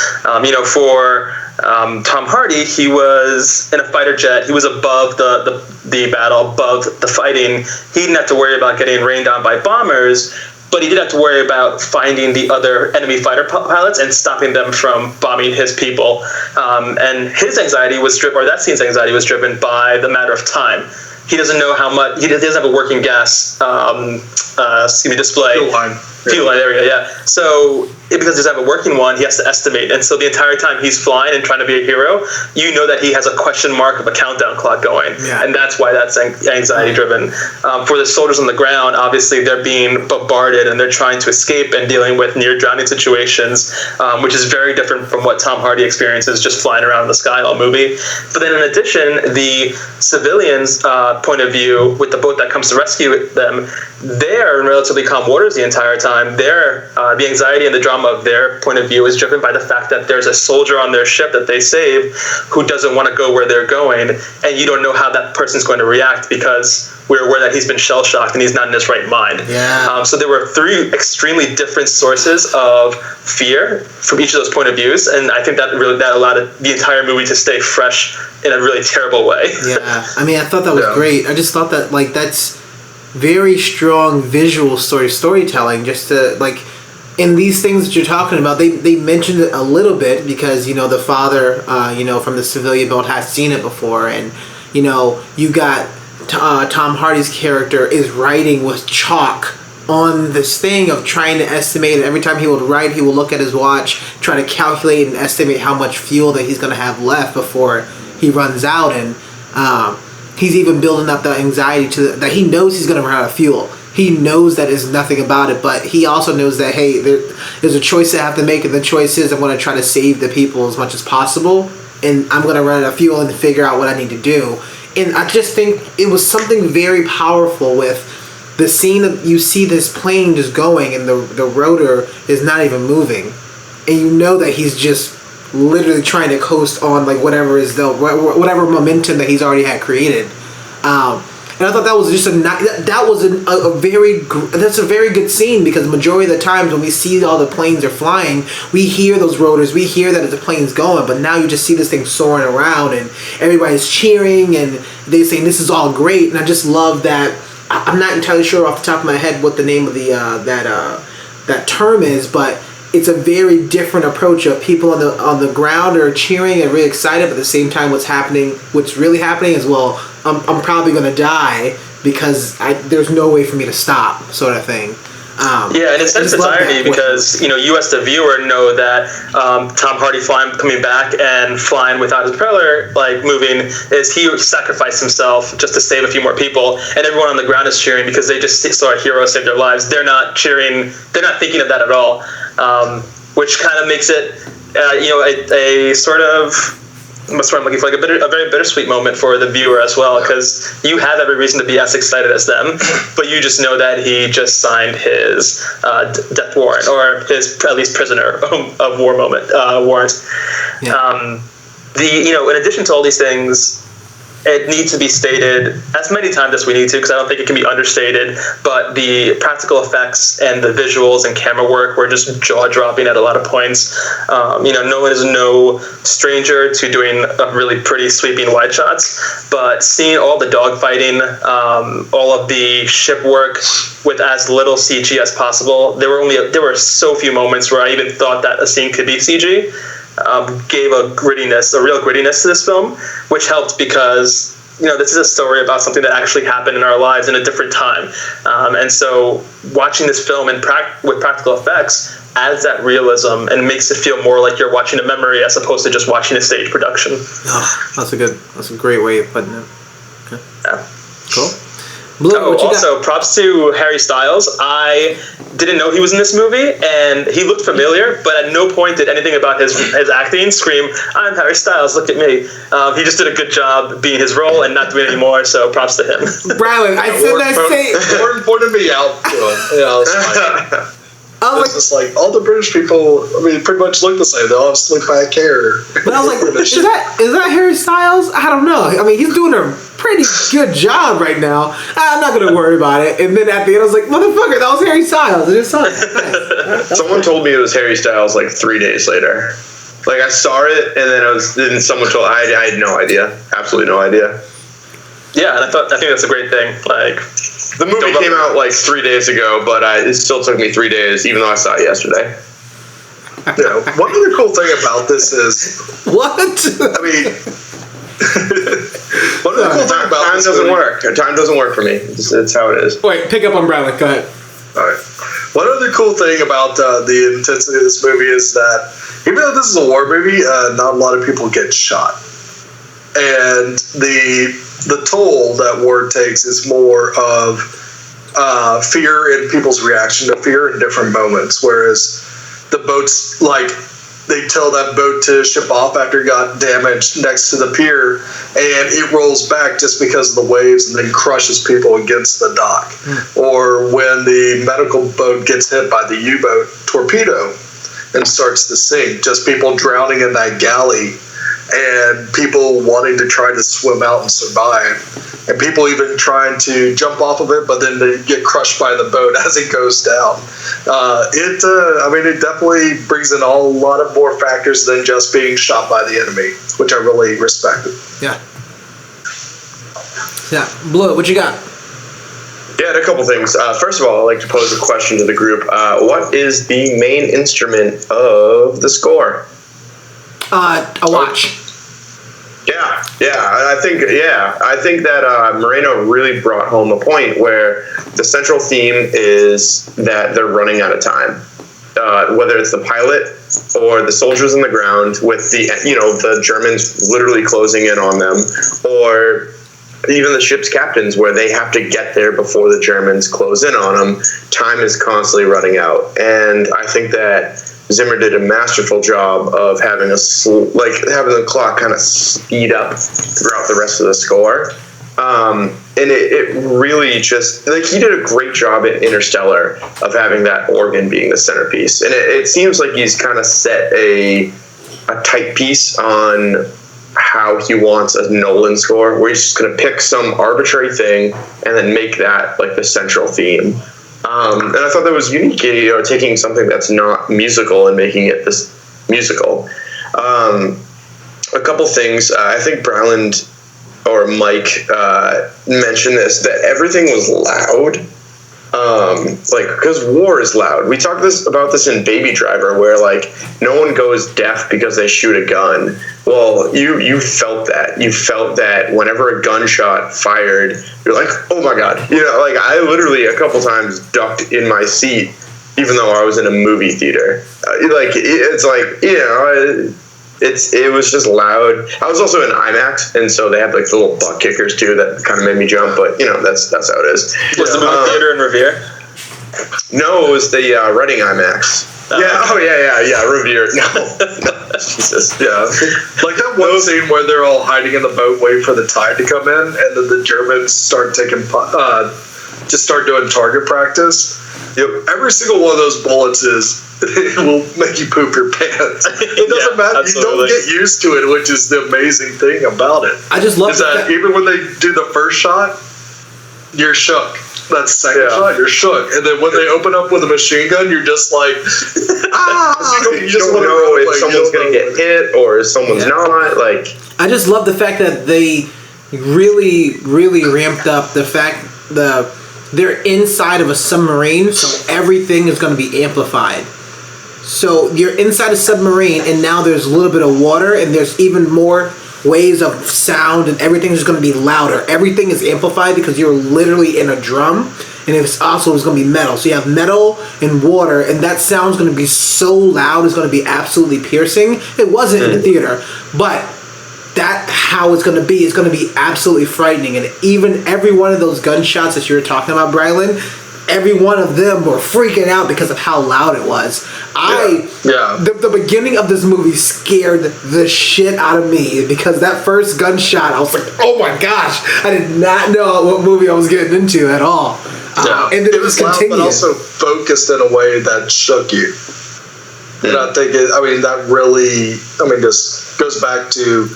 For Tom Hardy, he was in a fighter jet. He was above the battle, above the fighting. He didn't have to worry about getting rained on by bombers, but he did have to worry about finding the other enemy fighter pilots and stopping them from bombing his people. And his anxiety that scene's anxiety was driven by the matter of time. He doesn't know how much. He doesn't have a working gas display. Fuel area, yeah. So because he doesn't have a working one, he has to estimate. And so the entire time he's flying and trying to be a hero, you know that he has a question mark of a countdown clock going. Yeah. And that's why that's anxiety driven. For the soldiers on the ground, obviously they're being bombarded and they're trying to escape and dealing with near drowning situations, which is very different from what Tom Hardy experiences just flying around in the sky all movie. But then in addition, the civilians' point of view with the boat that comes to rescue them, they're in relatively calm waters the entire time. The anxiety and the drama of their point of view is driven by the fact that there's a soldier on their ship that they save who doesn't want to go where they're going, and you don't know how that person's going to react because we're aware that he's been shell-shocked and he's not in his right mind. Yeah. So there were 3 extremely different sources of fear from each of those point of views, and I think that allowed the entire movie to stay fresh in a really terrible way. Yeah, I mean, I thought that was great. I just thought that, like, that's very strong visual storytelling, just to, like, in these things that you're talking about, they mentioned it a little bit because, you know, the father, from the civilian boat has seen it before, and, you know, you got Tom Hardy's character is writing with chalk on this thing of trying to estimate, and every time he would write, he would look at his watch, try to calculate and estimate how much fuel that he's going to have left before he runs out, and he's even building up the anxiety that he knows he's going to run out of fuel. He knows that there's nothing about it, but he also knows that, hey, there's a choice I have to make, and the choice is I'm going to try to save the people as much as possible, and I'm going to run out of fuel and figure out what I need to do. And I just think it was something very powerful with the scene that you see this plane just going, and the rotor is not even moving, and you know that he's just literally trying to coast on, like, whatever momentum that he's already had created. And I thought that was just that's a very good scene, because the majority of the times when we see all the planes are flying, we hear those rotors, we hear that the plane's going, but now you just see this thing soaring around and everybody's cheering and they're saying this is all great. And I just love that. I'm not entirely sure off the top of my head what the name of the that term is, but it's a very different approach of people on the ground are cheering and really excited, but at the same time what's really happening is, well, I'm probably going to die because there's no way for me to stop, sort of thing. Yeah, and it's irony because, you as the viewer know that Tom Hardy coming back and flying without his propeller, like, moving, is he sacrificed himself just to save a few more people, and everyone on the ground is cheering because they just saw a hero save their lives. They're not cheering, they're not thinking of that at all, which kind of makes it, a sort of, that's what I'm looking for, like a very bittersweet moment for the viewer as well, because you have every reason to be as excited as them, but you just know that he just signed his death warrant, or his at least prisoner of war warrant. Yeah. In addition to all these things, it needs to be stated as many times as we need to, because I don't think it can be understated, but the practical effects and the visuals and camera work were just jaw-dropping at a lot of points. Nolan is no stranger to doing really pretty sweeping wide shots, but seeing all the dogfighting, all of the ship work with as little CG as possible, there were so few moments where I even thought that a scene could be CG. Gave a real grittiness to this film, which helped because, this is a story about something that actually happened in our lives in a different time. And so watching this film with practical effects adds that realism and makes it feel more like you're watching a memory as opposed to just watching a stage production. Oh, that's a great way of putting it. Okay. Yeah. Cool. Also, props to Harry Styles. I didn't know he was in this movie, and he looked familiar, but at no point did anything about his acting scream, "I'm Harry Styles, look at me." He just did a good job being his role and not doing it anymore, so props to him. Rylan, I said that same. More important to me out. It's just like all the British people, pretty much look the same. They all have slick back hair. But I was like, is that Harry Styles? I don't know. He's doing a pretty good job right now. I'm not going to worry about it. And then at the end, I was like, motherfucker, that was Harry Styles. I just saw it. Someone told me it was Harry Styles like 3 days later. Like, I saw it, and then someone told I had no idea. Absolutely no idea. Yeah, and I think that's a great thing. Like, the movie came out like 3 days ago, but it still took me 3 days, even though I saw it yesterday. Yeah. One other cool thing about this is what? One other cool thing about time this doesn't movie, work. Time doesn't work for me. It's how it is. Wait, pick up on Bradley. Go ahead. All right. One other cool thing about the intensity of this movie is that even though this is a war movie, not a lot of people get shot. And the toll that war takes is more of fear and people's reaction to fear in different moments. Whereas the boats, like, they tell that boat to ship off after it got damaged next to the pier, and it rolls back just because of the waves and then crushes people against the dock. Or when the medical boat gets hit by the U-boat torpedo and starts to sink, just people drowning in that galley and people wanting to try to swim out and survive. And people even trying to jump off of it, but then they get crushed by the boat as it goes down. It definitely brings in a lot of more factors than just being shot by the enemy, which I really respected. Yeah. Yeah. Blue, what you got? Yeah, a couple things. First of all, I'd like to pose a question to the group. What is the main instrument of the score? A watch. I think that Moreno really brought home a point where the central theme is that they're running out of time. Whether it's the pilot or the soldiers on the ground with the Germans literally closing in on them, or even the ship's captains where they have to get there before the Germans close in on them. Time is constantly running out, and I think that Zimmer did a masterful job of having having the clock kind of speed up throughout the rest of the score. And it really just, he did a great job in Interstellar of having that organ being the centerpiece. And it seems like he's kind of set a tight piece on how he wants a Nolan score, where he's just going to pick some arbitrary thing and then make that like the central theme. And I thought that was unique, taking something that's not musical and making it this musical. A couple things. I think Bryland or Mike mentioned this, that everything was loud. Because war is loud. We talked about this in Baby Driver, where no one goes deaf because they shoot a gun. Well, you felt that. You felt that whenever a gunshot fired, you're like, oh my god. I literally a couple times ducked in my seat, even though I was in a movie theater. It was just loud. I was also in IMAX, and so they had the little butt kickers too that kind of made me jump. But that's how it is. Was the movie theater in Revere? No, it was the Reading IMAX. Revere. No, Jesus. Yeah, like that one scene where they're all hiding in the boat waiting for the tide to come in, and then the Germans start doing target practice. Yep. Every single one of those bullets it will make you poop your pants. It doesn't matter. Absolutely. You don't get used to it, which is the amazing thing about it. I just love that even when they do the first shot, you're shook. That second shot, you're shook. And then when they open up with a machine gun, you're just like, you just don't know if someone's going to get hit or if someone's not. I just love the fact that they really, really ramped up the fact they're inside of a submarine, so everything is going to be amplified. So you're inside a submarine, and now there's a little bit of water, and there's even more waves of sound, and everything is going to be louder. Everything is amplified because you're literally in a drum, and it's going to be metal. So you have metal and water, and that sound's going to be so loud, it's going to be absolutely piercing. It wasn't in the theater, but that's how it's going to be. It's going to be absolutely frightening. And even every one of those gunshots that you were talking about, Brylan, every one of them were freaking out because of how loud it was. The beginning of this movie scared the shit out of me because that first gunshot, I was like, oh my gosh, I did not know what movie I was getting into at all. And then it was continuing. Loud, but also focused in a way that shook you. And I think that really, just goes back to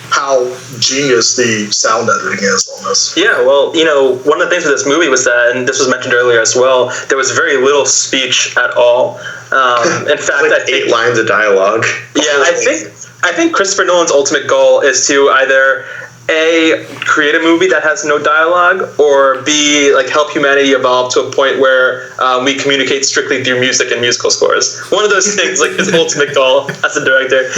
how genius the sound editing is on this. Yeah, well, one of the things with this movie was that, and this was mentioned earlier as well, there was very little speech at all. In fact, I think 8 lines of dialogue. Yeah, I think Christopher Nolan's ultimate goal is to either A, create a movie that has no dialogue, or B, help humanity evolve to a point where we communicate strictly through music and musical scores. One of those things, his ultimate goal as a director.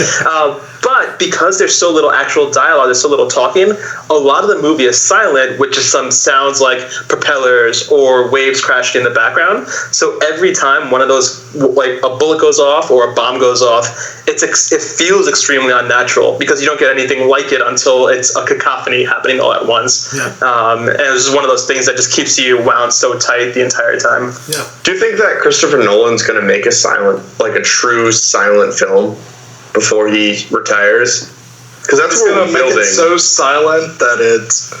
But But because there's so little actual dialogue, there's so little talking, a lot of the movie is silent, with just some sounds like propellers or waves crashing in the background. So every time one of those, like a bullet goes off or a bomb goes off, it feels extremely unnatural because you don't get anything like it until it's a cacophony happening all at once. Yeah. And it's just one of those things that just keeps you wound so tight the entire time. Yeah. Do you think that Christopher Nolan's going to make a true silent film before he retires? Because that's what going to we're make building. it so silent that it's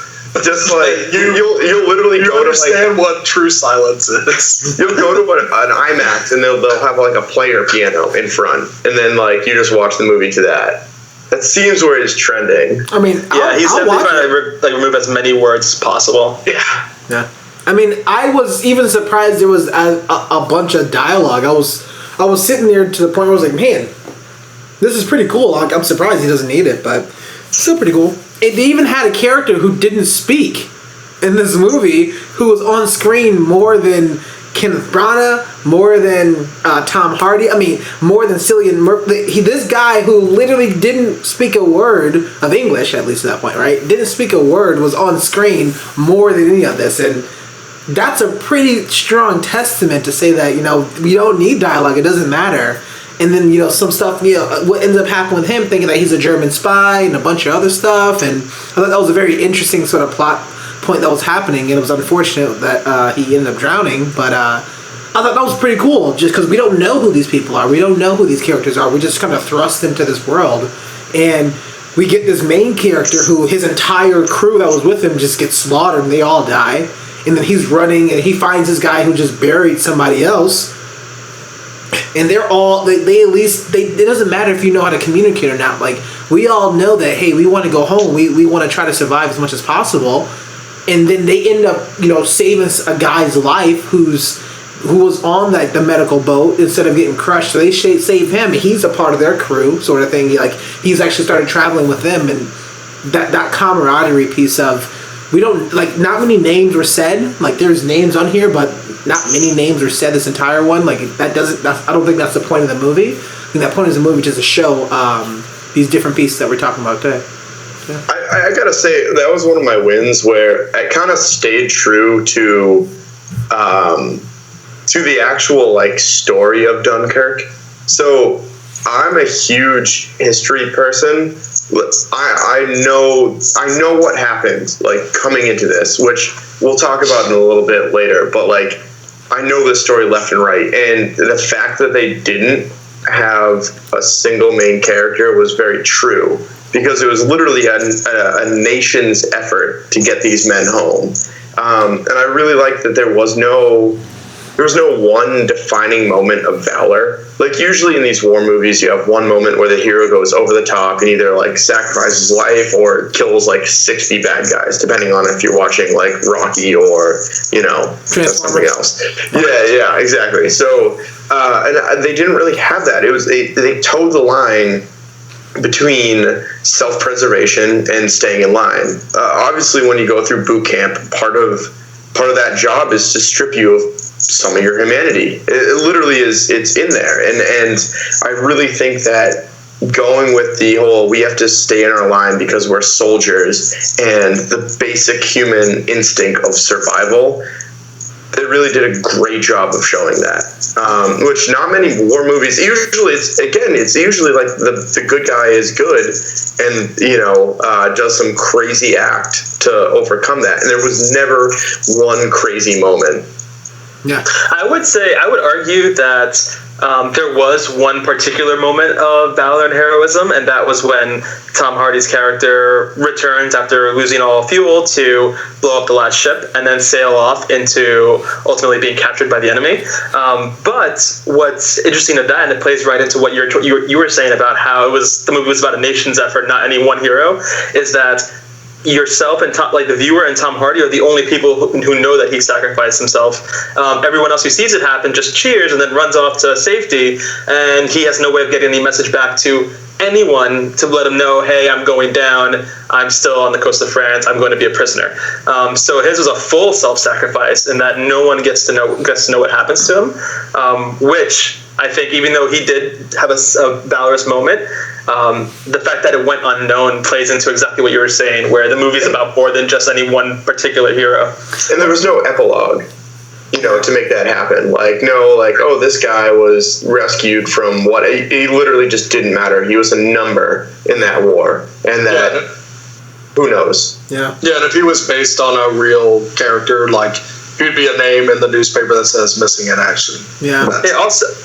Just like you'll literally you go understand what true silence is. You'll go to an IMAX and they'll have like a player piano in front, and then like you just watch the movie to that. That seems where it's trending. I mean, yeah, he's definitely trying to remove as many words as possible. Yeah. Yeah. I mean, I was even surprised there was a bunch of dialogue. I was sitting there to the point where I was like, man, this is pretty cool. Like, I'm surprised he doesn't need it, but still pretty cool. They even had a character who didn't speak in this movie who was on screen more than Kenneth Branagh, more than Tom Hardy. I mean, more than Cillian Murphy. This guy who literally didn't speak a word of English, at least at that point, right? Didn't speak a word, was on screen more than any of this. And that's a pretty strong testament to say that, we don't need dialogue. It doesn't matter. And then, some stuff, what ends up happening with him, thinking that he's a German spy and a bunch of other stuff. And I thought that was a very interesting sort of plot point that was happening. And it was unfortunate that he ended up drowning. But I thought that was pretty cool, just because we don't know who these people are. We don't know who these characters are. We just kind of thrust into this world. And we get this main character who his entire crew that was with him just gets slaughtered and they all die. And then he's running and he finds this guy who just buried somebody else. And they're all, they at least, it doesn't matter if you know how to communicate or not. Like, we all know that, hey, we want to go home. We want to try to survive as much as possible. And then they end up, saving a guy's life who was on the medical boat instead of getting crushed. So they save him. He's a part of their crew, sort of thing. He's actually started traveling with them. And that camaraderie piece of, we don't, not many names were said. There's names on here, but not many names were said this entire one. I don't think that's the point of the movie. I think that point of the movie is just to show these different pieces that we're talking about today. Yeah. I gotta say, that was one of my wins where I kind of stayed true to the actual story of Dunkirk. So I'm a huge history person. I know what happened coming into this, which we'll talk about in a little bit later, but I know this story left and right, and the fact that they didn't have a single main character was very true, because it was literally a nation's effort to get these men home. And I really liked that there was no one defining moment of valor. Usually in these war movies, you have one moment where the hero goes over the top and either sacrifices his life or kills 60 bad guys, depending on if you're watching Rocky or something else. Yeah, exactly. So and they didn't really have that. It was they towed the line between self-preservation and staying in line. Obviously, when you go through boot camp, part of that job is to strip you of some of your humanity. It literally is. It's in there, and I really think that going with the whole we have to stay in our line because we're soldiers and the basic human instinct of survival, they really did a great job of showing that. Which not many war movies. Usually, it's usually the good guy is good and does some crazy act to overcome that, and there was never one crazy moment. Yeah, I would argue that there was one particular moment of valor and heroism, and that was when Tom Hardy's character returns after losing all fuel to blow up the last ship and then sail off into ultimately being captured by the enemy. But what's interesting to that, and it plays right into what you were saying about how the movie was about a nation's effort, not any one hero, is that yourself and the viewer and Tom Hardy are the only people who know that he sacrificed himself. Everyone else who sees it happen just cheers and then runs off to safety, and he has no way of getting the message back to anyone to let him know, hey, I'm going down, I'm still on the coast of France, I'm going to be a prisoner. So his was a full self-sacrifice in that no one gets to know what happens to him, which I think, even though he did have a valorous moment, the fact that it went unknown plays into exactly what you were saying, where the movie's about more than just any one particular hero. And there was no epilogue, to make that happen. Oh, this guy was rescued from what? He literally just didn't matter. He was a number in that war, and that who knows? Yeah, and if he was based on a real character, he'd be a name in the newspaper that says missing in action. Yeah.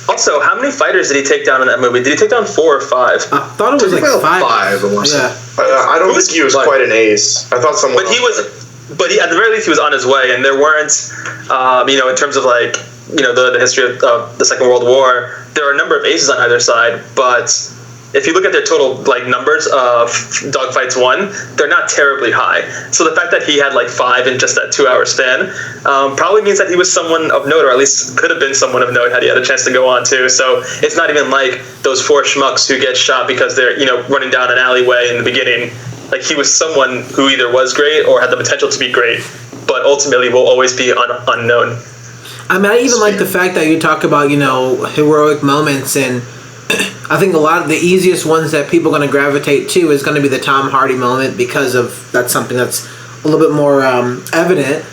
Also, how many fighters did he take down in that movie? Did he take down 4 or 5? I thought it was like 5. Yeah. I don't think he was quite an ace. I thought someone. But at the very least, he was on his way, and there weren't, in terms of the history of the Second World War, there are a number of aces on either side, but if you look at their total numbers of dogfights won, they're not terribly high. So the fact that he had 5 in just that 2-hour span probably means that he was someone of note, or at least could have been someone of note had he had a chance to go on too. So it's not even like those 4 schmucks who get shot because they're running down an alleyway in the beginning. He was someone who either was great or had the potential to be great, but ultimately will always be unknown. I mean, I even like the fact that you talk about heroic moments, and I think a lot of the easiest ones that people are going to gravitate to is going to be the Tom Hardy moment, because that's something that's a little bit more evident.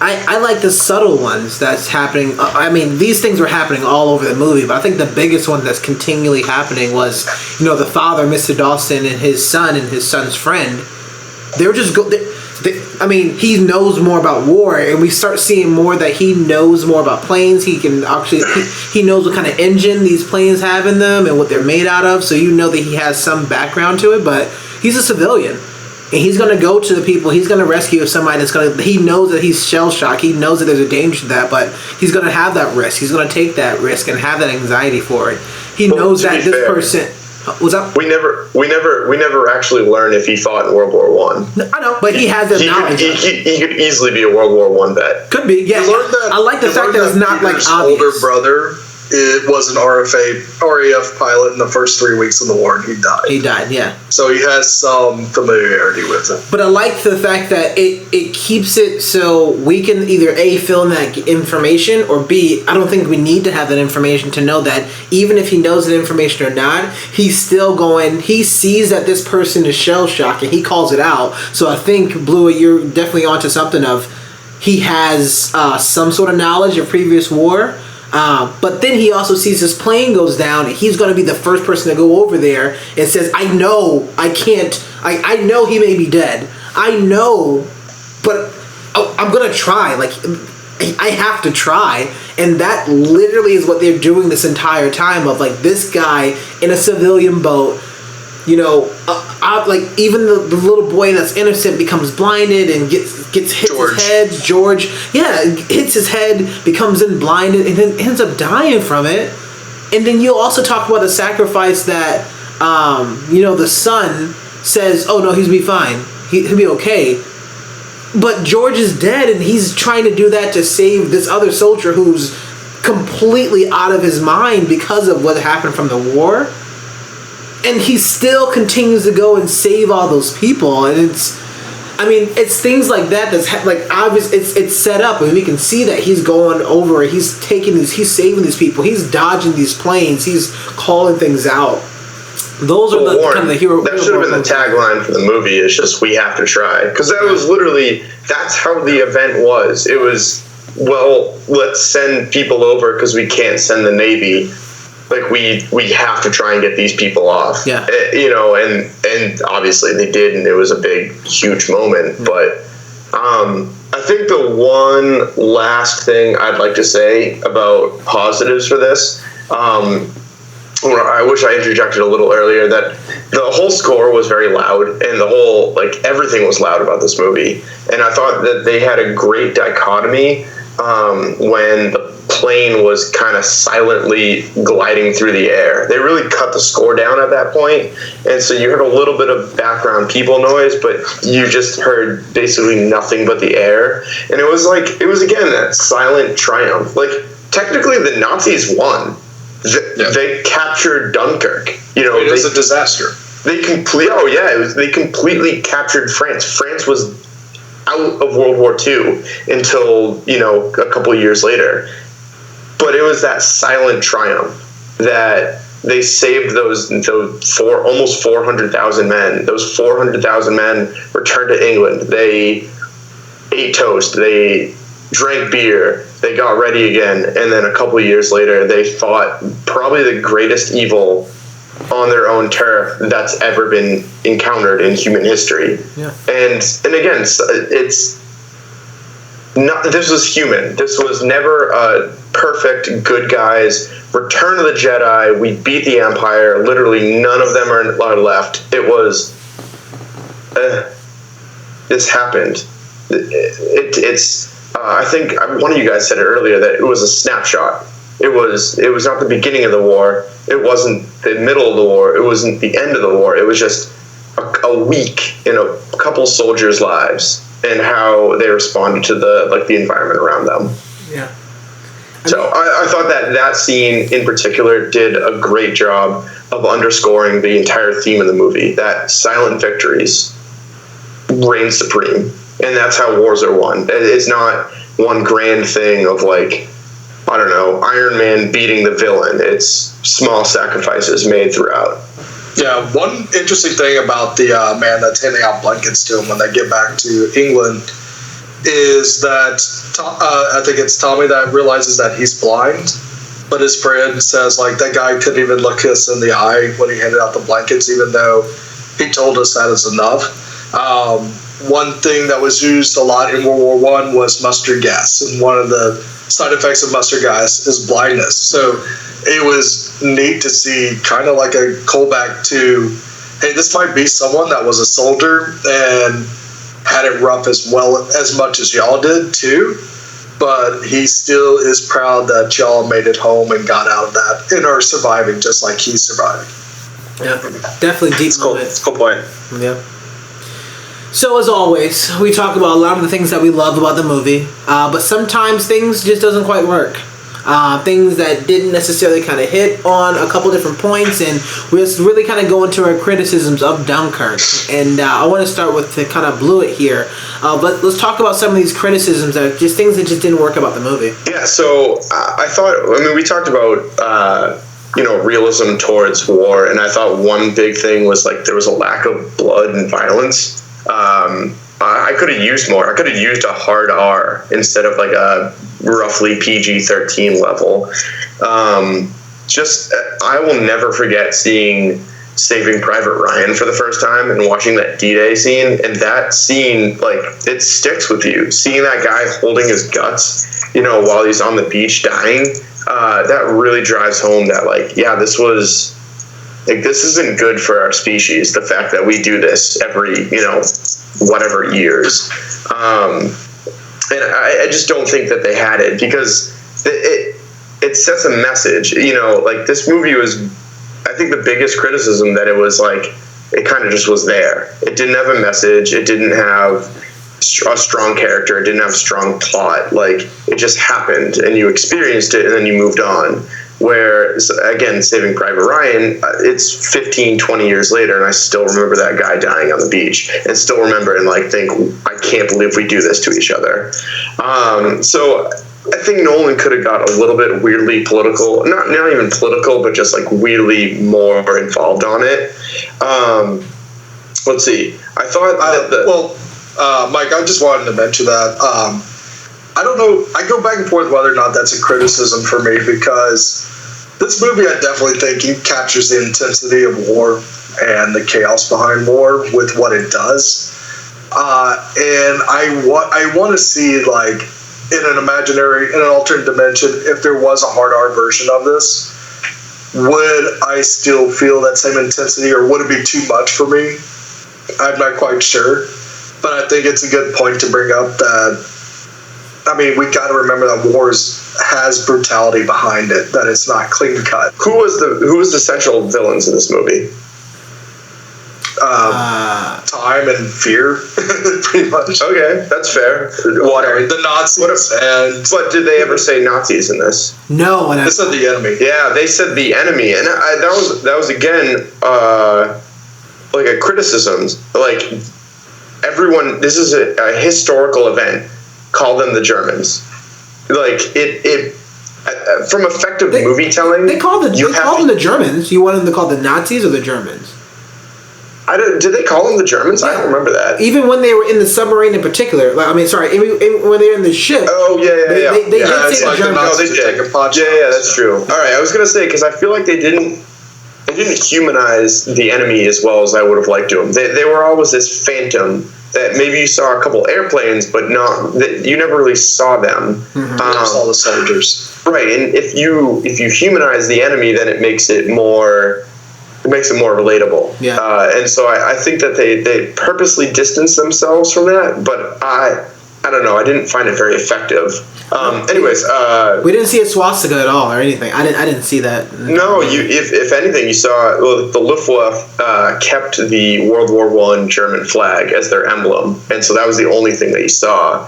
I like the subtle ones that's happening. I mean, these things were happening all over the movie, but I think the biggest one that's continually happening was, the father, Mr. Dawson, and his son's friend. They were just he knows more about war, and we start seeing more that he knows more about planes. He can actually he knows what kind of engine these planes have in them and what they're made out of. So that he has some background to it, but he's a civilian. And he's going to go to the people. He's going to rescue somebody that's going to... He knows that he's shell-shocked. He knows that there's a danger to that, but he's going to have that risk. He's going to take that risk and have that anxiety for it. He knows that this person... What's up? We never actually learn if he fought in World War One. I know, but he has that knowledge. He could easily be a World War One vet. Could be, yeah. I like the fact that it's not Peter's obvious. older brother was an RAF pilot in the first 3 weeks of the war, and he died. He died, yeah. So he has some familiarity with it. But I like the fact that it keeps it so we can either A, fill in that information, or B, I don't think we need to have that information to know that even if he knows that information or not, he's still he sees that this person is shell-shocked and he calls it out. So I think, Blue, you're definitely onto something of he has some sort of knowledge of previous war. But then he also sees his plane goes down, and he's going to be the first person to go over there and says, I know he may be dead. I know, but I'm going to try. I have to try. And that literally is what they're doing this entire time of, this guy in a civilian boat, even the little boy that's innocent becomes blinded and hits his head. George, hits his head, becomes blinded, and then ends up dying from it. And then you'll also talk about the sacrifice that, the son says, oh no, he's gonna be fine. He'll be okay. But George is dead, and he's trying to do that to save this other soldier who's completely out of his mind because of what happened from the war. And he still continues to go and save all those people, and it's things like that that's obvious. It's set up, and we can see that he's going over. He's he's saving these people. He's dodging these planes. He's calling things out. Those are the kind of the hero. That should have been the tagline for the movie. It's just we have to try, because that was literally that's how the event was. It was let's send people over because we can't send the Navy. We have to try and get these people off. Yeah. And obviously they did, and it was a big, huge moment. Mm-hmm. But I think the one last thing I'd like to say about positives for this, I wish I interjected a little earlier that the whole score was very loud, and the whole everything was loud about this movie. And I thought that they had a great dichotomy when the plane was kind of silently gliding through the air. They really cut the score down at that point, and so you heard a little bit of background people noise, but you just heard basically nothing but the air. And it was again that silent triumph. Technically the Nazis won. They captured Dunkirk. It was a disaster. They completely captured France. France was out of World War II until a couple of years later. But it was that silent triumph that they saved those almost 400,000 men. Those 400,000 men returned to England. They ate toast. They drank beer. They got ready again. And then a couple of years later, they fought probably the greatest evil on their own turf that's ever been encountered in human history. Yeah. And again, it's not. This was human. This was never a perfect good guys. Return of the Jedi. We beat the Empire. Literally, none of them are left. It was. This happened. It's. I think one of you guys said it earlier that it was a snapshot. It was not the beginning of the war. It wasn't the middle of the war. It wasn't the end of the war. It was just a week in a couple soldiers' lives and how they responded to the environment around them. Yeah. So I thought that scene in particular did a great job of underscoring the entire theme of the movie, that silent victories reign supreme. And that's how wars are won. It's not one grand thing of I don't know, Iron Man beating the villain. It's small sacrifices made throughout. Yeah, one interesting thing about the man that's handing out blankets to him when they get back to England is that I think it's Tommy that realizes that he's blind, but his friend says that guy couldn't even look us in the eye when he handed out the blankets, even though he told us that is enough. One thing that was used a lot in World War I was mustard gas, and one of the side effects of mustard gas is blindness. So it was neat to see kind of like a callback to, hey, this might be someone that was a soldier and had it rough as much as y'all did too, but he still is proud that y'all made it home and got out of that and are surviving just like he survived. Yeah, definitely deep moment. That's a cool point. Yeah. So as always, we talk about a lot of the things that we love about the movie, but sometimes things just doesn't quite work. Things that didn't necessarily kind of hit on a couple different points, and we'll really kind of go into our criticisms of Dunkirk. And I want to start with the kind of blew it here. But let's talk about some of these criticisms that are just things that just didn't work about the movie. Yeah, so we talked about realism towards war, and I thought one big thing was there was a lack of blood and violence. I could have used more. I could have used a hard R instead of a roughly PG-13 level. I will never forget seeing Saving Private Ryan for the first time and watching that D-Day scene. And that scene, it sticks with you. Seeing that guy holding his guts, while he's on the beach dying, that really drives home that, this was... this isn't good for our species, the fact that we do this every, whatever years. And I just don't think that they had it because it sets a message. This movie was, I think the biggest criticism that it was it kind of just was there. It didn't have a message. It didn't have a strong character. It didn't have a strong plot. It just happened and you experienced it and then you moved on. Where, again, Saving Private Ryan, it's 15, 20 years later, and I still remember that guy dying on the beach, and still remember and think, I can't believe we do this to each other. So I think Nolan could have got a little bit weirdly political, not even political, but just weirdly more involved on it. Let's see. I thought that Mike, I just wanted to mention that. I don't know. I go back and forth whether or not that's a criticism for me because this movie, I definitely think it captures the intensity of war and the chaos behind war with what it does. And I want to see in an alternate dimension, if there was a hard R version of this, would I still feel that same intensity or would it be too much for me? I'm not quite sure, but I think it's a good point to bring up that. I mean, we got to remember that wars has brutality behind it. That it's not clean cut. Who was the central villains in this movie? Time and fear, pretty much. Okay, that's fair. Whatever. The Nazis. But did they ever say Nazis in this? No. They said the enemy. Yeah, they said the enemy, and that was again a criticism. Everyone, this is a historical event. Call them the Germans. from effective movie telling, they call them the Germans. You want them to call the Nazis or the Germans? Did they call them the Germans? I don't remember that. Even when they were in the submarine in particular. When they were in the ship. Oh, yeah. They did say the Germans. No, they did. Yeah, that's true. All right, I was going to say, because I feel like they didn't humanize the enemy as well as I would have liked to them. They were always this phantom that maybe you saw a couple airplanes, but you never really saw them. Mm-hmm. Saw the soldiers. Right, and if you humanize the enemy, then it makes it more relatable. Yeah. And so I think that they purposely distanced themselves from that, but I don't know. I didn't find it very effective. Anyways, we didn't see a swastika at all or anything. I didn't see that. No, if anything, you saw the Luftwaffe kept the World War I German flag as their emblem, and so that was the only thing that you saw.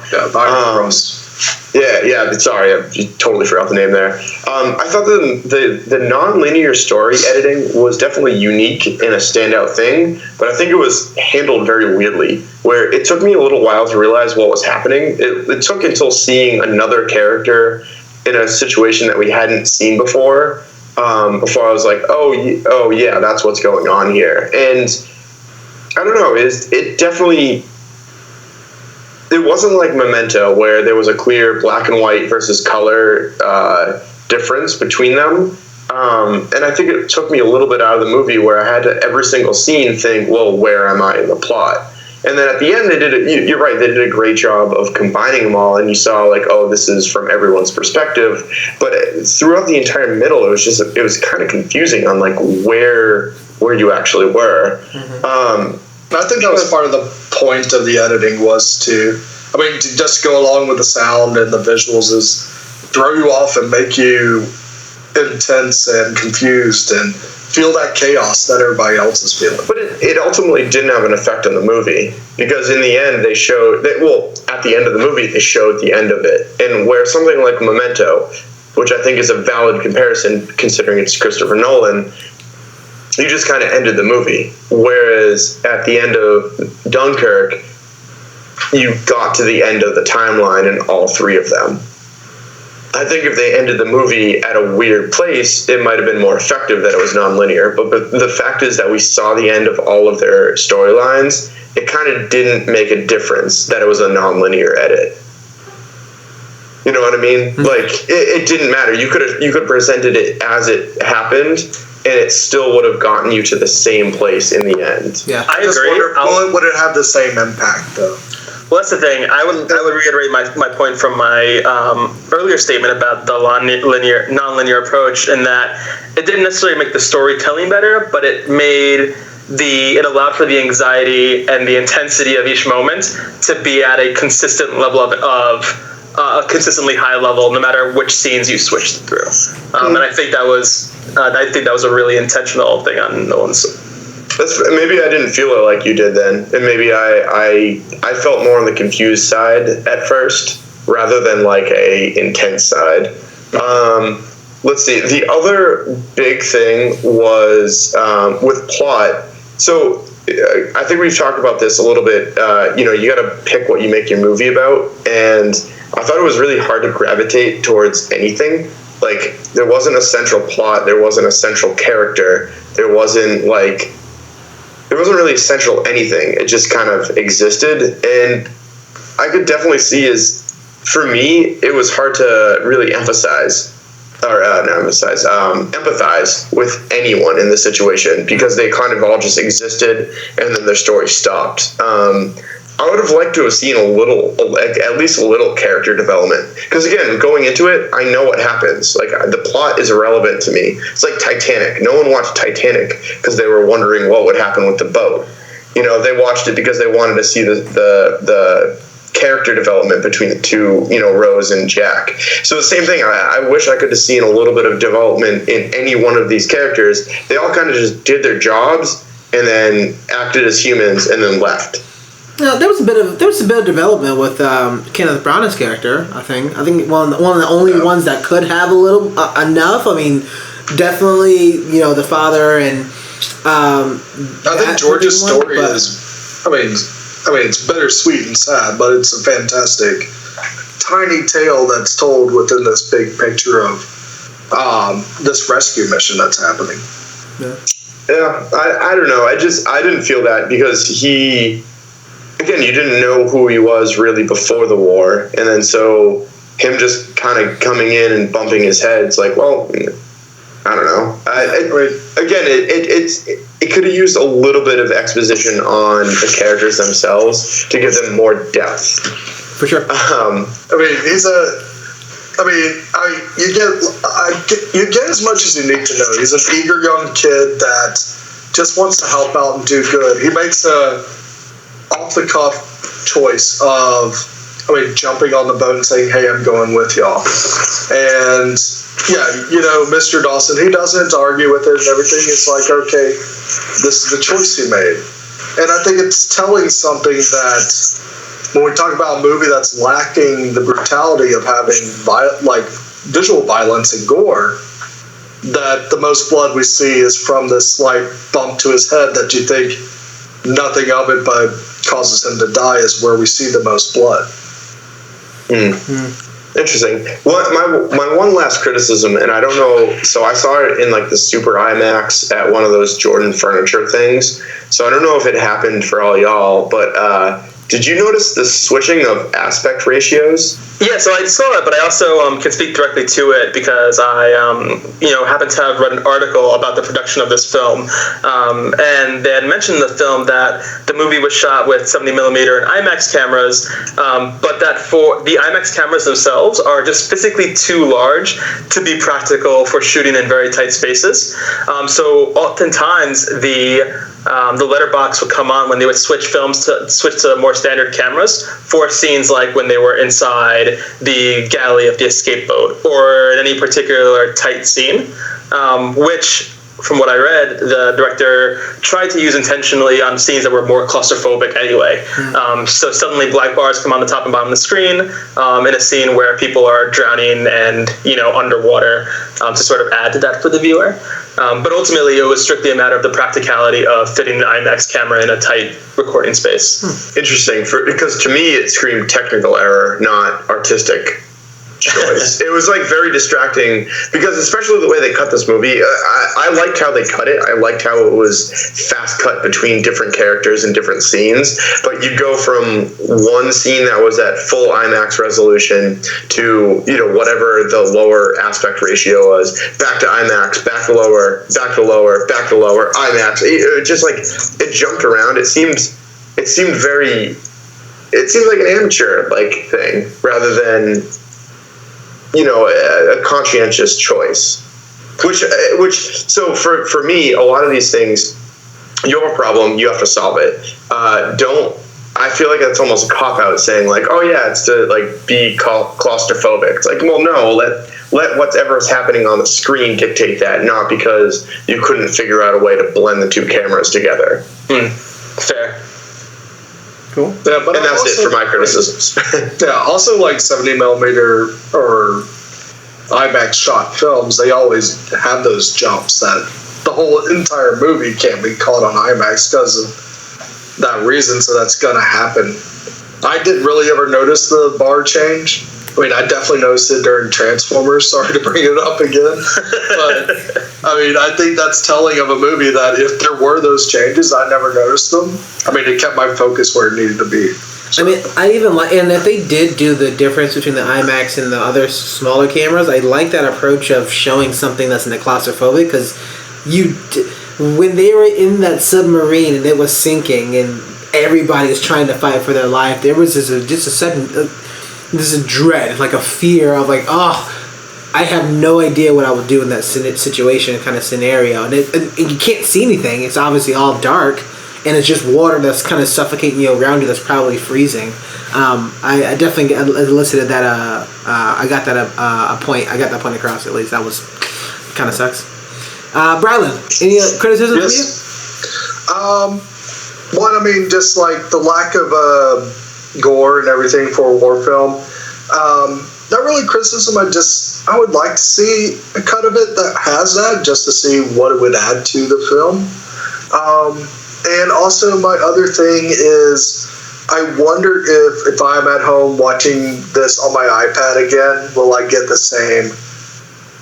Yeah, Yeah. Sorry, I totally forgot the name there. I thought the non-linear story editing was definitely unique and a standout thing, but I think it was handled very weirdly, where it took me a little while to realize what was happening. It took until seeing another character in a situation that we hadn't seen before I was like, oh yeah, that's what's going on here. And I don't know, it definitely... It wasn't like Memento, where there was a clear black and white versus color difference between them. And I think it took me a little bit out of the movie, where I had to, every single scene, think, well, where am I in the plot? And then at the end, you're right, they did a great job of combining them all, and you saw, like, oh, this is from everyone's perspective. But throughout the entire middle, it was kind of confusing on, like, where you actually were. Mm-hmm. I think that was part of the point of the editing, was to just go along with the sound and the visuals, is throw you off and make you intense and confused and feel that chaos that everybody else is feeling. But it ultimately didn't have an effect on the movie, because in the end they showed that, at the end of the movie they showed the end of it, and where something like Memento, which I think is a valid comparison considering it's Christopher Nolan, you just kind of ended the movie. Whereas at the end of Dunkirk, you got to the end of the timeline in all three of them. I think if they ended the movie at a weird place, it might have been more effective that it was non-linear. But the fact is that we saw the end of all of their storylines. It kind of didn't make a difference that it was a non-linear edit. You know what I mean? Mm-hmm. Like, it didn't matter. You could have presented it as it happened, and it still would have gotten you to the same place in the end. Yeah, I agree. Would it have the same impact, though? Well, that's the thing. I would reiterate my point from my earlier statement about the non-linear approach, in that it didn't necessarily make the storytelling better, but it allowed for the anxiety and the intensity of each moment to be at a consistent level of a consistently high level, no matter which scenes you switched through. And I think that was a really intentional thing on Nolan's. Maybe I didn't feel it like you did then, and maybe I felt more on the confused side at first rather than like a intense side. Let's see. The other big thing was with plot. So I think we've talked about this a little bit. You got to pick what you make your movie about, and I thought it was really hard to gravitate towards anything. Like, there wasn't a central plot, there wasn't a central character, there wasn't really a central anything. It just kind of existed, and I could definitely see for me, it was hard to really empathize with anyone in the situation, because they kind of all just existed, and then their story stopped. I would have liked to have seen at least a little character development. Because again, going into it, I know what happens. Like, the plot is irrelevant to me. It's like Titanic. No one watched Titanic because they were wondering what would happen with the boat. They watched it because they wanted to see the character development between the two, Rose and Jack. So the same thing, I wish I could have seen a little bit of development in any one of these characters. They all kind of just did their jobs and then acted as humans and then left. No, there was a bit of development with Kenneth Branagh's character. I think one of the only ones that could have a little enough. I mean, definitely, the father and. I think George's story is. I mean, it's bittersweet and sad, but it's a fantastic tiny tale that's told within this big picture of this rescue mission that's happening. Yeah, I don't know. I didn't feel that because you didn't know who he was really before the war, and then so him just kind of coming in and bumping his head, it's like, well, I don't know. It could have used a little bit of exposition on the characters themselves to give them more depth. For sure. You get as much as you need to know. He's an eager young kid that just wants to help out and do good. He makes a off-the-cuff choice of, jumping on the boat and saying, "Hey, I'm going with y'all." And yeah, Mr. Dawson, he doesn't argue with it and everything. It's like, okay, this is the choice he made. And I think it's telling something that when we talk about a movie that's lacking the brutality of having visual violence and gore, that the most blood we see is from this slight bump to his head that you think nothing of it but causes him to die is where we see the most blood. Interesting. My one last criticism, and I don't know, so I saw it in the Super IMAX at one of those Jordan Furniture things, so I don't know if it happened for all y'all, but did you notice the switching of aspect ratios? Yeah, so I saw it, but I also can speak directly to it because I, happen to have read an article about the production of this film, and they had mentioned in the film that the movie was shot with 70mm and IMAX cameras, but that for the IMAX cameras themselves are just physically too large to be practical for shooting in very tight spaces. So oftentimes the letterbox would come on when they would switch to more standard cameras for scenes like when they were inside the galley of the escape boat or in any particular tight scene, which, from what I read, the director tried to use intentionally on scenes that were more claustrophobic anyway. So suddenly black bars come on the top and bottom of the screen in a scene where people are drowning and underwater to sort of add to that for the viewer. But ultimately, it was strictly a matter of the practicality of fitting the IMAX camera in a tight recording space. Interesting, because to me it screamed technical error, not artistic choice. It was very distracting because especially the way they cut this movie, I liked how they cut it. I liked how it was fast cut between different characters and different scenes, but you go from one scene that was at full IMAX resolution to whatever the lower aspect ratio was, back to IMAX, back to lower, back to lower, back to lower, IMAX. It just it jumped around. It seemed like an amateur thing rather than a conscientious choice, so for me, a lot of these things, you have a problem, you have to solve it. I feel like that's almost a cop-out saying oh yeah, it's to be claustrophobic. It's well, no, let whatever's happening on the screen dictate that, not because you couldn't figure out a way to blend the two cameras together. Fair. Cool. Yeah, but and that's it for my criticisms. Yeah, also 70mm or IMAX shot films, they always have those jumps that the whole entire movie can't be caught on IMAX because of that reason, so that's going to happen. I didn't really ever notice the bar change. I definitely noticed it during Transformers. Sorry to bring it up again. But, I think that's telling of a movie that if there were those changes, I never noticed them. It kept my focus where it needed to be. So. I even like, and if they did do the difference between the IMAX and the other smaller cameras, I like that approach of showing something that's in the claustrophobic, because when they were in that submarine and it was sinking and everybody was trying to fight for their life, there was just a sudden... this is dread, a fear of I have no idea what I would do in that situation kind of scenario, and you can't see anything. It's obviously all dark, and it's just water that's kind of suffocating you around you. That's probably freezing. I definitely elicited that. I got that point. I got that point across at least. That was kind of sucks. Brylan, any criticism for you? One, just the lack of gore and everything for a war film. Not really criticism. I would like to see a cut of it that has that, just to see what it would add to the film. And also my other thing is, I wonder if I'm at home watching this on my iPad again, will I get the same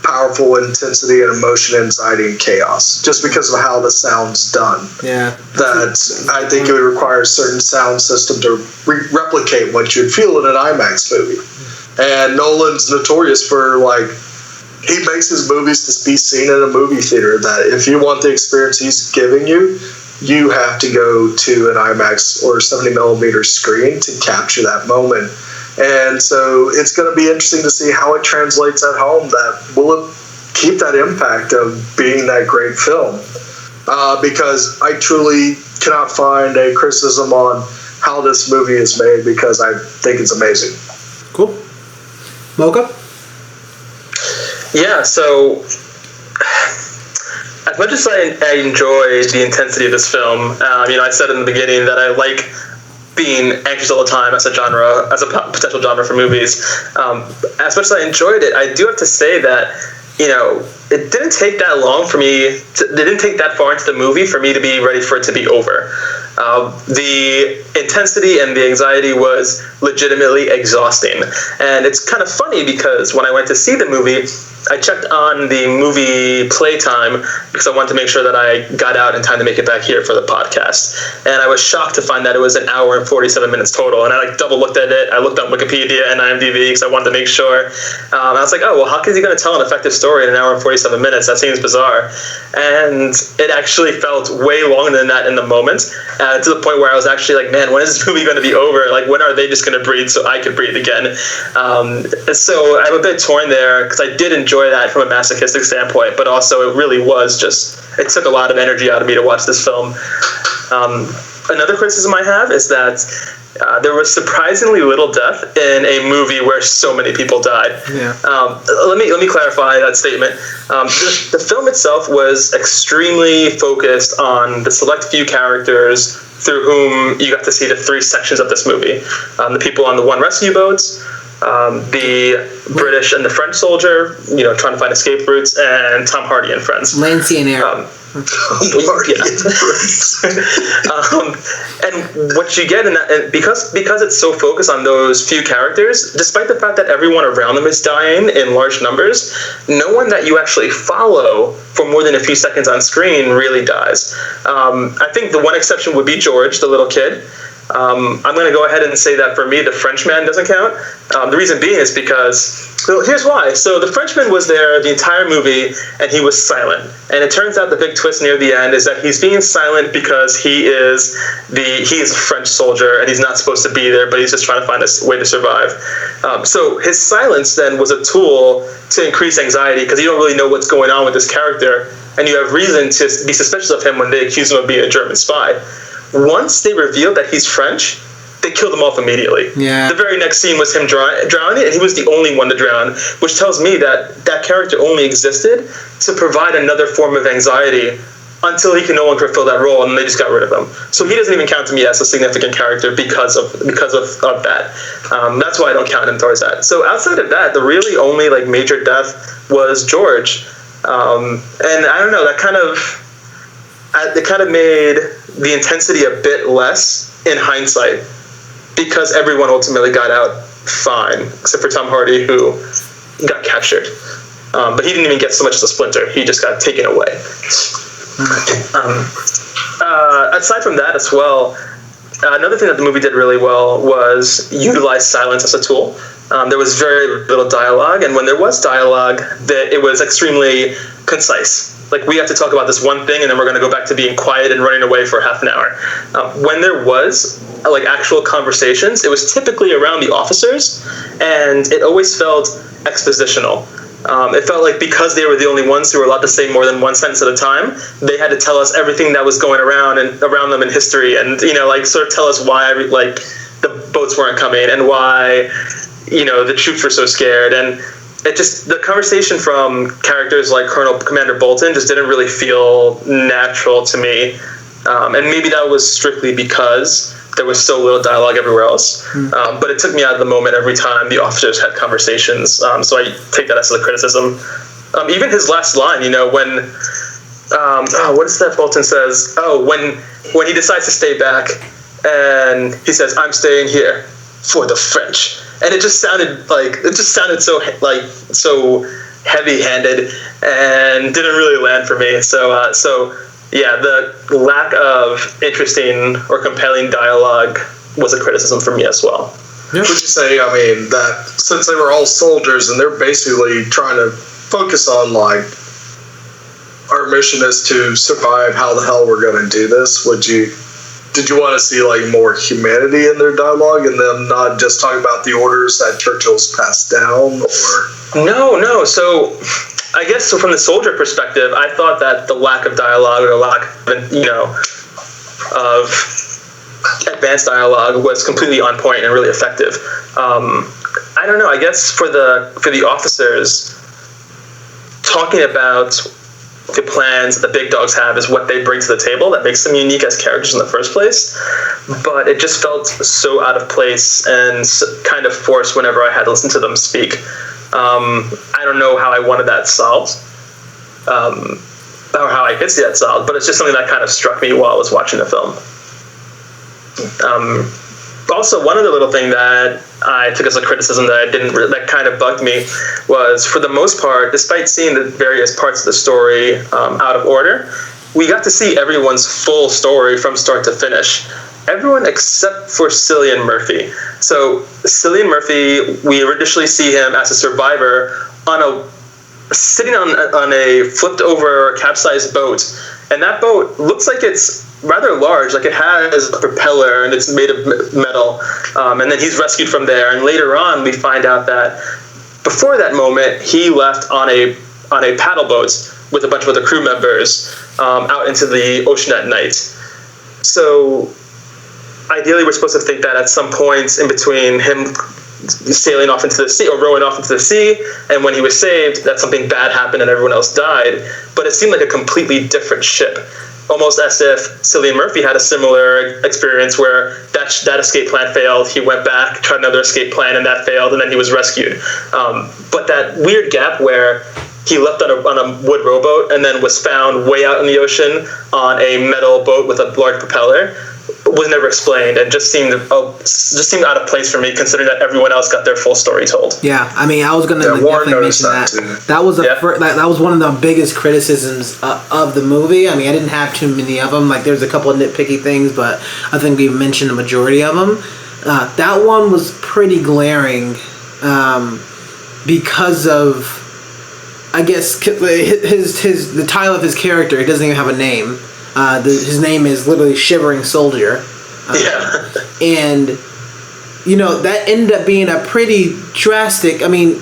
powerful intensity and emotion, anxiety, and chaos, just because of how the sound's done. Yeah. That I think it would require a certain sound system to replicate what you'd feel in an IMAX movie. And Nolan's notorious for, like, he makes his movies to be seen in a movie theater, that if you want the experience he's giving you, you have to go to an IMAX or 70 millimeter screen to capture that moment. And so it's going to be interesting to see how it translates at home. That will it keep that impact of being that great film? Because I truly cannot find a criticism on how this movie is made, because I think it's amazing. Cool. Mocha? Yeah, so as much as I enjoy the intensity of this film, I said in the beginning that I like being anxious all the time as a genre, as a potential genre for movies. As much as I enjoyed it, I do have to say that, it didn't take that long for me, it didn't take that far into the movie for me to be ready for it to be over. The intensity and the anxiety was legitimately exhausting. And it's kind of funny because when I went to see the movie, I checked on the movie playtime because I wanted to make sure that I got out in time to make it back here for the podcast. And I was shocked to find that it was an hour and 47 minutes total. And I double looked at it. I looked on Wikipedia and IMDb because I wanted to make sure. I was like, oh, well, how is he going to tell an effective story in an hour and 47 minutes? That seems bizarre. And it actually felt way longer than that in the moment, to the point where I was actually like, man, when is this movie going to be over? Like, when are they just going to breathe so I could breathe again? So I'm a bit torn there because I did enjoy that from a masochistic standpoint, but also it really was it took a lot of energy out of me to watch this film. Another criticism I have is that there was surprisingly little death in a movie where so many people died. Yeah. Let me clarify that statement. The film itself was extremely focused on the select few characters through whom you got to see the three sections of this movie. The people on the one rescue boats, the British and the French soldier, trying to find escape routes, and Tom Hardy and friends. Lancy and Aaron. And what you get in that, and because it's so focused on those few characters, despite the fact that everyone around them is dying in large numbers, no one that you actually follow for more than a few seconds on screen really dies. I think the one exception would be George, the little kid. I'm going to go ahead and say that for me, the Frenchman doesn't count. The reason being is because, well, here's why. So the Frenchman was there the entire movie, and he was silent. And it turns out the big twist near the end is that he's being silent because he is a French soldier, and he's not supposed to be there, but he's just trying to find a way to survive. So his silence then was a tool to increase anxiety because you don't really know what's going on with this character, and you have reason to be suspicious of him when they accuse him of being a German spy. Once they revealed that he's French, they killed him off immediately. Yeah. The very next scene was him drowning, and he was the only one to drown, which tells me that that character only existed to provide another form of anxiety until he can no longer fulfill that role, and they just got rid of him. So he doesn't even count to me as a significant character because of that. That's why I don't count him towards that. So outside of that, the really only major death was George, and I don't know, it kind of made the intensity a bit less in hindsight because everyone ultimately got out fine, except for Tom Hardy, who got captured. But he didn't even get so much as a splinter. He just got taken away. Aside from that as well, another thing that the movie did really well was utilize silence as a tool. There was very little dialogue, and when there was dialogue, it was extremely concise. We have to talk about this one thing, and then we're going to go back to being quiet and running away for half an hour. When there was actual conversations, it was typically around the officers, and it always felt expositional. It felt like because they were the only ones who were allowed to say more than one sentence at a time, they had to tell us everything that was going around them in history, and sort of tell us why the boats weren't coming and why the troops were so scared. And the conversation from characters like Commander Bolton just didn't really feel natural to me. And maybe that was strictly because there was so little dialogue everywhere else. But it took me out of the moment every time the officers had conversations. So I take that as a criticism. Even his last line, when what is that Bolton says? Oh, when he decides to stay back and he says, "I'm staying here for the French," and it just sounded so heavy-handed and didn't really land for me. So yeah, the lack of interesting or compelling dialogue was a criticism for me as well. Would you say, I mean, that since they were all soldiers and they're basically trying to focus on, like, our mission is to survive, how the hell we're going to do this, did you want to see, like, more humanity in their dialogue and them not just talk about the orders that Churchill's passed down? Or No. So I guess from the soldier perspective, I thought that the lack of dialogue or lack of advanced dialogue was completely on point and really effective. I don't know. I guess for the officers, talking about the plans the big dogs have is what they bring to the table that makes them unique as characters in the first place. But it just felt so out of place and kind of forced whenever I had to listen to them speak. I don't know how I wanted that solved, or how I could see that solved, but it's just something that kind of struck me while I was watching the film. Also, one other little thing that I took as a criticism that kind of bugged me was, for the most part, despite seeing the various parts of the story out of order, we got to see everyone's full story from start to finish. Everyone except for Cillian Murphy. So Cillian Murphy, we initially see him as a survivor sitting on a flipped over capsized boat, and that boat looks like it's rather large, like it has a propeller and it's made of metal, and then he's rescued from there. And later on, we find out that before that moment, he left on a paddle boat with a bunch of other crew members out into the ocean at night. So ideally, we're supposed to think that at some point in between him sailing off into the sea or rowing off into the sea and when he was saved, that something bad happened and everyone else died. But it seemed like a completely different ship, almost as if Cillian Murphy had a similar experience where that escape plan failed. He went back, tried another escape plan, and that failed, and then he was rescued. But that weird gap where he left on a wood rowboat and then was found way out in the ocean on a metal boat with a large propeller was never explained, and just seemed out of place for me, considering that everyone else got their full story told. Yeah, I mean, I was going to definitely mention that. That was that was one of the biggest criticisms of the movie. I mean, I didn't have too many of them. Like, there's a couple of nitpicky things, but I think we mentioned the majority of them. That one was pretty glaring because of, I guess, the title of his character. He doesn't even have a name. His name is literally Shivering Soldier. And, that ended up being a pretty drastic, I mean,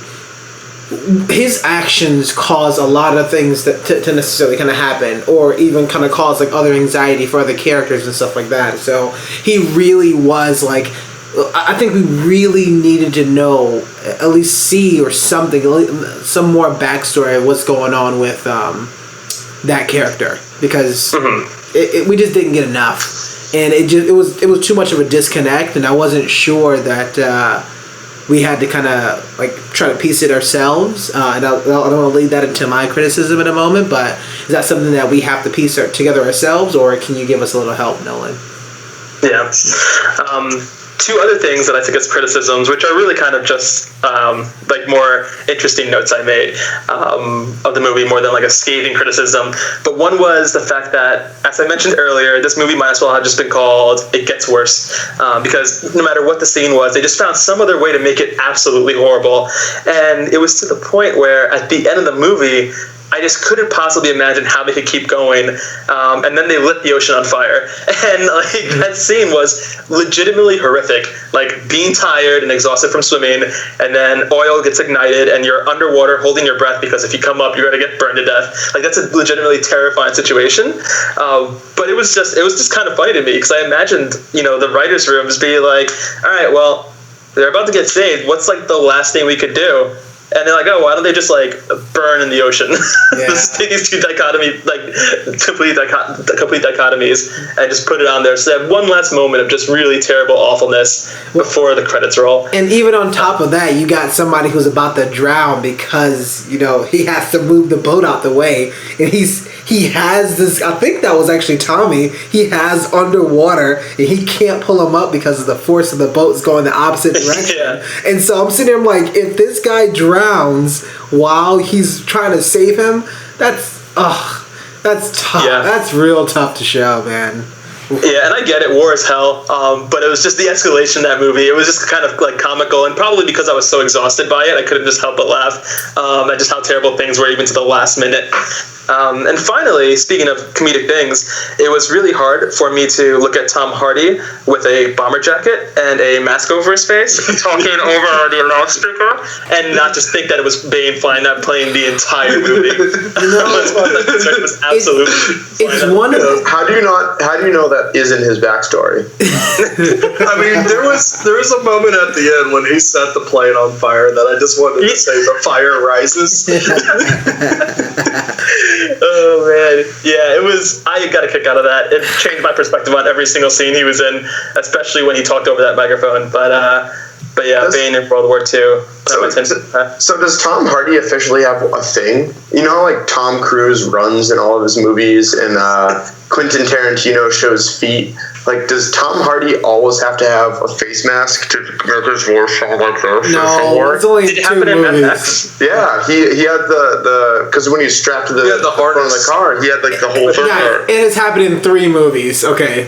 his actions cause a lot of things to necessarily kind of happen, or even kind of cause, like, other anxiety for other characters and stuff like that. So he really was, like, I think we really needed to know, at least see or something, some more backstory of what's going on with that character, because we just didn't get enough, and it was too much of a disconnect, and I wasn't sure that we had to kind of, like, try to piece it ourselves. And I don't want to lead that into my criticism in a moment, but is that something that we have to piece together ourselves, or can you give us a little help, Nolan? Yeah. Two other things that I took as criticisms, which are really kind of just like more interesting notes I made of the movie, more than like a scathing criticism. But one was the fact that, as I mentioned earlier, this movie might as well have just been called It Gets Worse, because no matter what the scene was, they just found some other way to make it absolutely horrible. And it was to the point where at the end of the movie, I just couldn't possibly imagine how they could keep going. And then they lit the ocean on fire. And like that scene was legitimately horrific. Like being tired and exhausted from swimming, and then oil gets ignited and you're underwater holding your breath because if you come up, you're going to get burned to death. Like that's a legitimately terrifying situation. But it was just kind of funny to me because I imagined, the writers' rooms being like, all right, well, they're about to get saved. What's like the last thing we could do? And they're like, oh, why don't they just like burn in the ocean? Yeah. These two complete dichotomies, and just put it on there. So they have one last moment of just really terrible awfulness before the credits roll. And even on top of that, you got somebody who's about to drown because he has to move the boat out the way, and he has this. I think that was actually Tommy. He has underwater, and he can't pull him up because of the force of the boat's going the opposite direction. Yeah. And so I'm sitting there, I'm like, if this guy drowns while he's trying to save him, that's tough. Yeah. That's real tough to show, man. Yeah, and I get it, war is hell, but it was just the escalation of that movie. It was just kind of like comical, and probably because I was so exhausted by it, I couldn't just help but laugh at just how terrible things were, even to the last minute. And finally, speaking of comedic things, it was really hard for me to look at Tom Hardy with a bomber jacket and a mask over his face, talking over the loudspeaker, and not just think that it was Bane flying that plane the entire movie. It was absolutely. It's one of the, How do you know that isn't his backstory? I mean, there was a moment at the end when he set the plane on fire that I just wanted to say the fire rises. Oh man, yeah, it was. I got a kick out of that. It changed my perspective on every single scene he was in, especially when he talked over that megaphone. But yeah, Bane in World War II. So does Tom Hardy officially have a thing? You know, like Tom Cruise runs in all of his movies, and Quentin Tarantino shows feet. Like, does Tom Hardy always have to have a face mask to make his voice sound like this? no, it's only Did it 2 happen in Mad movies. Max? Yeah, he had the because when he was strapped to the front of the car, he had like the whole thing. Yeah, it has happened in 3 movies. Okay,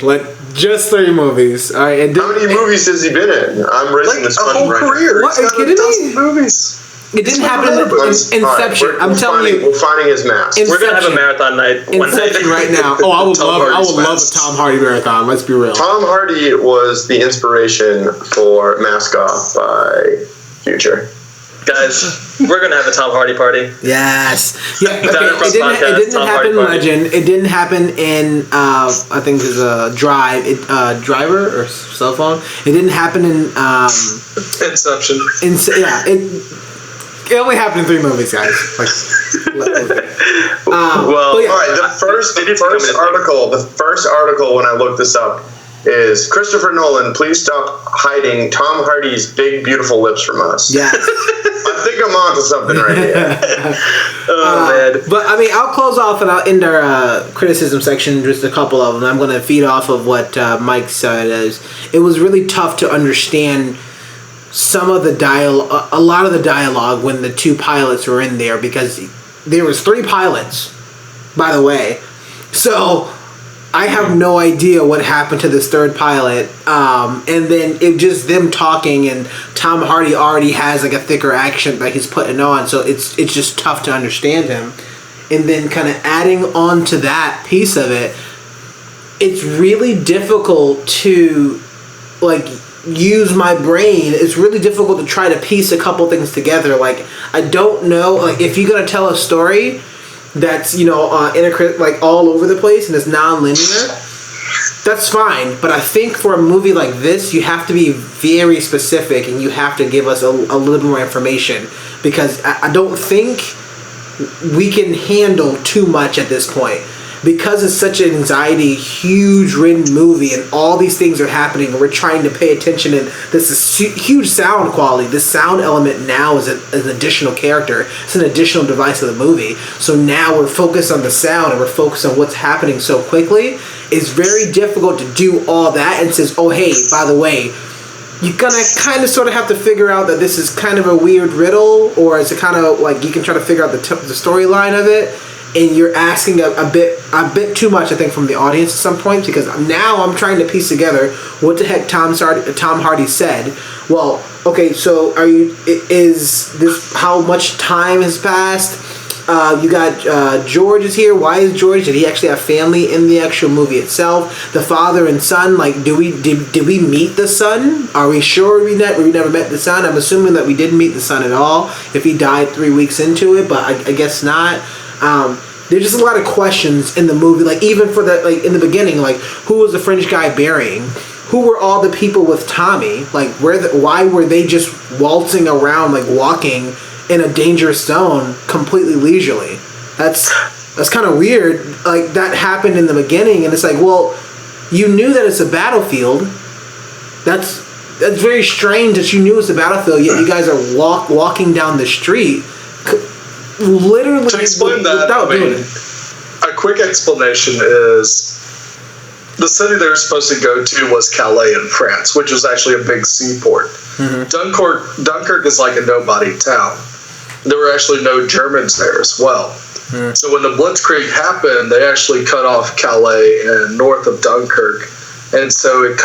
just 3 movies. All right. How many movies has he been in? I'm raising this A question whole right career. What, are you He's got kidding a dozen me? movies. It didn't happen in Inception. I'm telling you. We're finding his mask. We're gonna have a marathon night one night. Inception right now. Oh, I would love a Tom Hardy marathon. Let's be real. Tom Hardy was the inspiration for Mask Off by Future. Guys, we're gonna have a Tom Hardy party. Yes. Yeah. Okay. Down Across It didn't Podcast, happen in Tom Hardy Legend. It didn't happen in I think there's a Driver or Cell Phone. It didn't happen in Inception. It only happened in 3 movies, guys. Well, yeah. All right, the first article when I looked this up is Christopher Nolan, please stop hiding Tom Hardy's big, beautiful lips from us. Yeah. I think I'm onto something right here. oh man. But I mean, I'll close off and I'll end our criticism section, just a couple of them. I'm going to feed off of what Mike said. It was really tough to understand some of the a lot of the dialogue when the 2 pilots were in there, because there was 3 pilots, by the way. So I have no idea what happened to this 3rd pilot. And then it just them talking, and Tom Hardy already has like a thicker accent that he's putting on, so it's just tough to understand him. And then kind of adding on to that piece of it, it's really difficult to use my brain. It's really difficult to try to piece a couple things together. Like, I don't know, if you're gonna tell a story that's all over the place and it's non-linear, that's fine. But I think for a movie like this, you have to be very specific, and you have to give us a little more information, because I don't think we can handle too much at this point. Because it's such an anxiety, huge written movie, and all these things are happening, and we're trying to pay attention, and this is huge sound quality. This sound element now is an additional character. It's an additional device of the movie. So now we're focused on the sound, and we're focused on what's happening so quickly. It's very difficult to do all that and says, oh, hey, by the way, you're gonna kind of sort of have to figure out that this is kind of a weird riddle, or it's a kind of you can try to figure out the storyline of it. And you're asking a bit too much, I think, from the audience at some point, because now I'm trying to piece together what the heck Tom Hardy said. Well, okay, so is this how much time has passed? You got George is here. Why is George? Did he actually have family in the actual movie itself? The father and son, did we meet the son? Are we sure we never met the son? I'm assuming that we didn't meet the son at all, if he died 3 weeks into it, but I guess not. There's just a lot of questions in the movie, even for in the beginning, who was the French guy burying? Who were all the people with Tommy? Why were they just waltzing around, walking in a dangerous zone completely leisurely. That's kind of weird. Like, that happened in the beginning, and it's like, well, you knew that it's a battlefield. That's very strange that you knew it's a battlefield, yet you guys are walking down the street, literally. To explain that, a quick explanation is the city they were supposed to go to was Calais in France, which is actually a big seaport. Mm-hmm. Dunkirk is like a nobody town. There were actually no Germans there as well. Mm. So when the Blitzkrieg happened, they actually cut off Calais and north of Dunkirk. And so it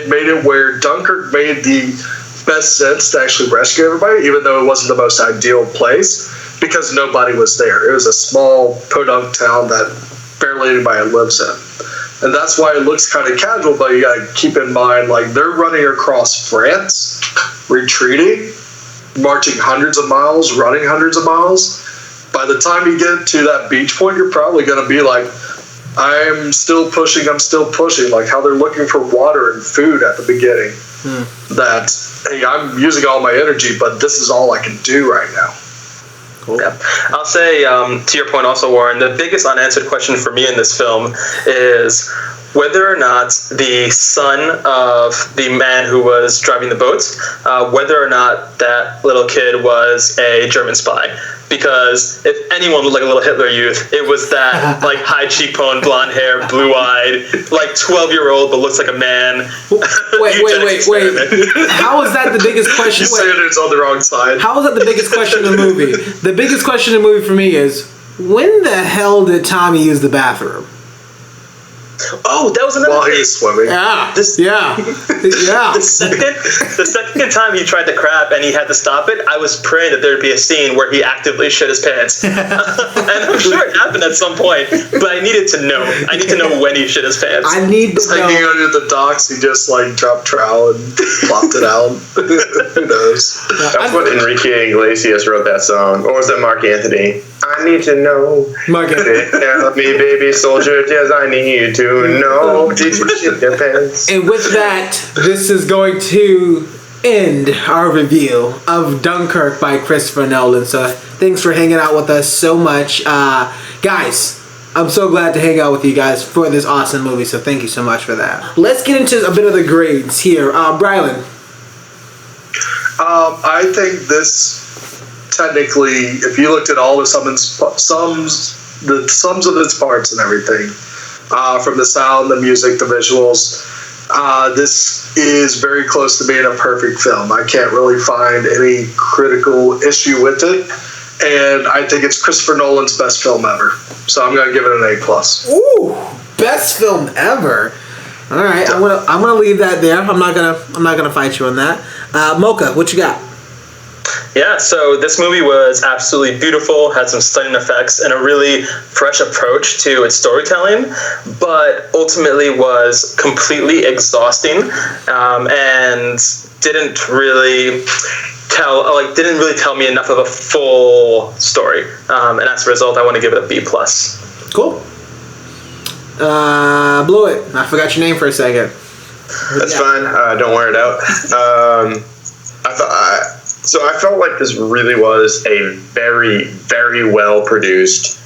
made it where Dunkirk made the best sense to actually rescue everybody, even though it wasn't the most ideal place, because nobody was there. It was a small podunk town that barely anybody lives in. And that's why it looks kind of casual, but you gotta keep in mind, like, they're running across France, retreating, marching hundreds of miles, running hundreds of miles. By the time you get to that beach point, you're probably gonna be like, I'm still pushing. Like how they're looking for water and food at the beginning. That, hey, I'm using all my energy, but this is all I can do right now. Cool. Yeah. I'll say, to your point also, Warren, the biggest unanswered question for me in this film is whether or not the son of the man who was driving the boat, whether or not that little kid was a German spy. Because if anyone looked like a little Hitler youth, it was that, like, high cheekbone, blonde hair, blue-eyed, like 12-year-old but looks like a man. Wait. How is that the biggest question? You said it's on the wrong side. How is that the biggest question in the movie? The biggest question in the movie for me is, when the hell did Tommy use the bathroom? Oh, that was another thing. While he was swimming. Yeah. The second time he tried to crap and he had to stop it, I was praying that there'd be a scene where he actively shit his pants. And I'm sure it happened at some point, but I needed to know. I need to know when he shit his pants. I need to know. Hanging under the docks, he just, like, dropped trowel and plopped it out. Who knows? That's what Enrique Iglesias wrote that song. Or was that Mark Anthony? I need to know. Mark Anthony. Help me, baby soldier. Yes, I need to know. Did you shit your pants? And with that, this is going to end our review of Dunkirk by Christopher Nolan. So thanks for hanging out with us so much. Guys, I'm so glad to hang out with you guys for this awesome movie. So thank you so much for that. Let's get into a bit of the grades here. Brylan. I think this, technically, if you looked at all the sums of its parts and everything, from the sound, the music, the visuals, this is very close to being a perfect film. I can't really find any critical issue with it, and I think it's Christopher Nolan's best film ever. So I'm gonna give it an A+. Ooh, best film ever. All right, yeah. I'm gonna leave that there. I'm not gonna fight you on that. Mocha, what you got? Yeah, so this movie was absolutely beautiful, had some stunning effects, and a really fresh approach to its storytelling, but ultimately was completely exhausting, and didn't really tell me enough of a full story. And as a result, I want to give it a B+. Cool. Blew it. I forgot your name for a second. That's fine. Don't wear it out. I felt like this really was a very, very well produced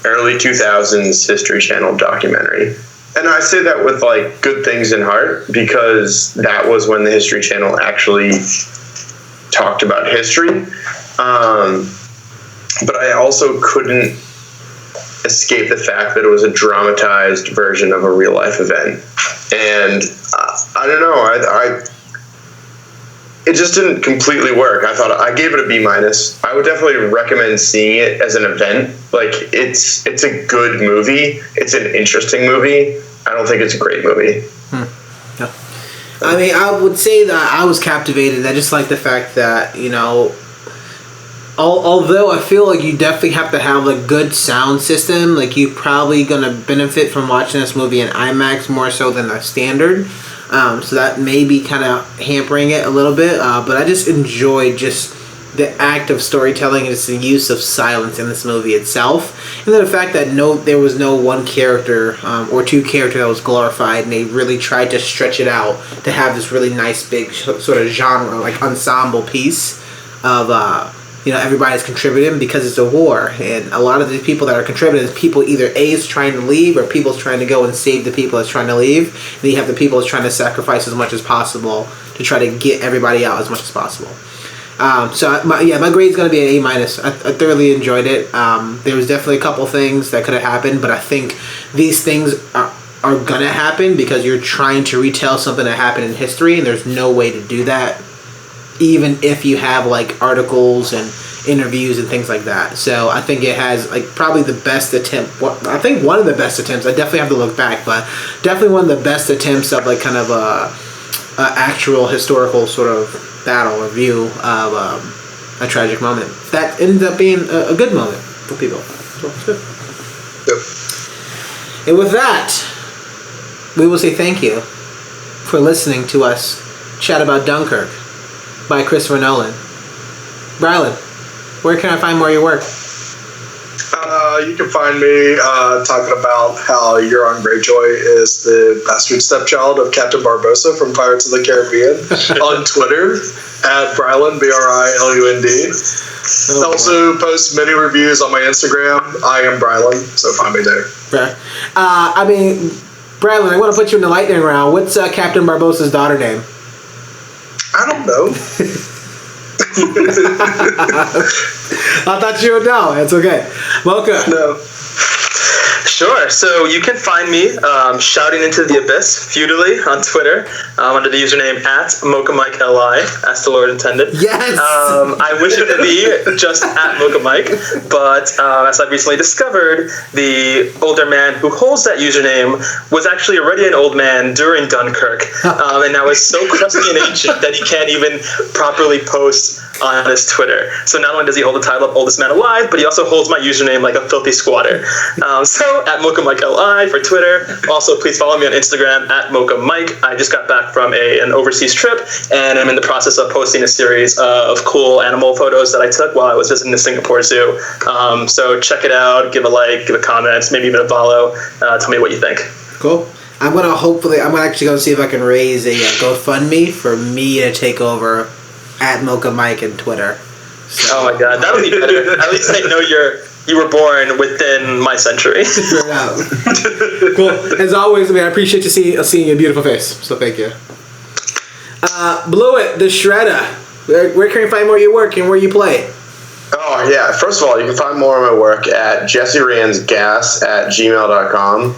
early 2000s History Channel documentary. And I say that with, like, good things in heart, because that was when the History Channel actually talked about history. But I also couldn't escape the fact that it was a dramatized version of a real life event. And I don't know, it just didn't completely work. I gave it a B-. I would definitely recommend seeing it as an event. Like, it's a good movie. It's an interesting movie. I don't think it's a great movie. Yeah. I mean, I would say that I was captivated. I just like the fact that, you know, although I feel like you definitely have to have a good sound system, like, you're probably going to benefit from watching this movie in IMAX more so than the standard. So that may be kind of hampering it a little bit, but I just enjoyed just the act of storytelling and just the use of silence in this movie itself, and then the fact that there was no one character or two characters that was glorified, and they really tried to stretch it out to have this really nice big sort of genre, like, ensemble piece of everybody's contributing because it's a war, and a lot of the people that are contributing is people either A is trying to leave or people's trying to go and save the people that's trying to leave, and then you have the people that's trying to sacrifice as much as possible to try to get everybody out as much as possible. So my grade's going to be an A-. I thoroughly enjoyed it. There was definitely a couple things that could have happened, but I think these things are going to happen because you're trying to retell something that happened in history, and there's no way to do that even if you have like articles and interviews and things like that. So I think it has like probably the best attempt. I think one of the best attempts. I definitely have to look back, but definitely one of the best attempts of like kind of a actual historical sort of battle or view of a tragic moment that ended up being a good moment for people. So it's good. Yep. And with that, we will say thank you for listening to us chat about Dunkirk by Christopher Nolan. Brylan, where can I find more of your work? You can find me talking about how Euron Greyjoy is the bastard stepchild of Captain Barbossa from Pirates of the Caribbean on Twitter at Brylan, BRILUND. Also post many reviews on my Instagram. I am Brylan, so find me there. Brylan, I want to put you in the lightning round. What's Captain Barbossa's daughter name? I don't know. I thought you would know. It's okay. Mocha. No. Sure. So you can find me shouting into the abyss futilely on Twitter under the username @MochaMikeLI, as the Lord intended. Yes. I wish it to be just @MochaMike, but as I recently discovered, the older man who holds that username was actually already an old man during Dunkirk, and now is so crusty and ancient that he can't even properly post on his Twitter. So not only does he hold the title of oldest man alive, but he also holds my username like a filthy squatter. So @MochaMikeLI for Twitter. Also, please follow me on Instagram @MochaMike. I just got back from an overseas trip, and I'm in the process of posting a series of cool animal photos that I took while I was visiting the Singapore Zoo. So check it out, give a like, give a comment, maybe even a follow. Tell me what you think. Cool. I'm gonna actually go see if I can raise a GoFundMe for me to take over @MochaMike and Twitter. So. Oh my God, that'll be better. At least I know you were born within my century. Cool. As always, I appreciate seeing your beautiful face. So thank you. Blew It, the Shredder. Where can you find more of your work and where you play? Oh, yeah. First of all, you can find more of my work at jesserandsgas@gmail.com.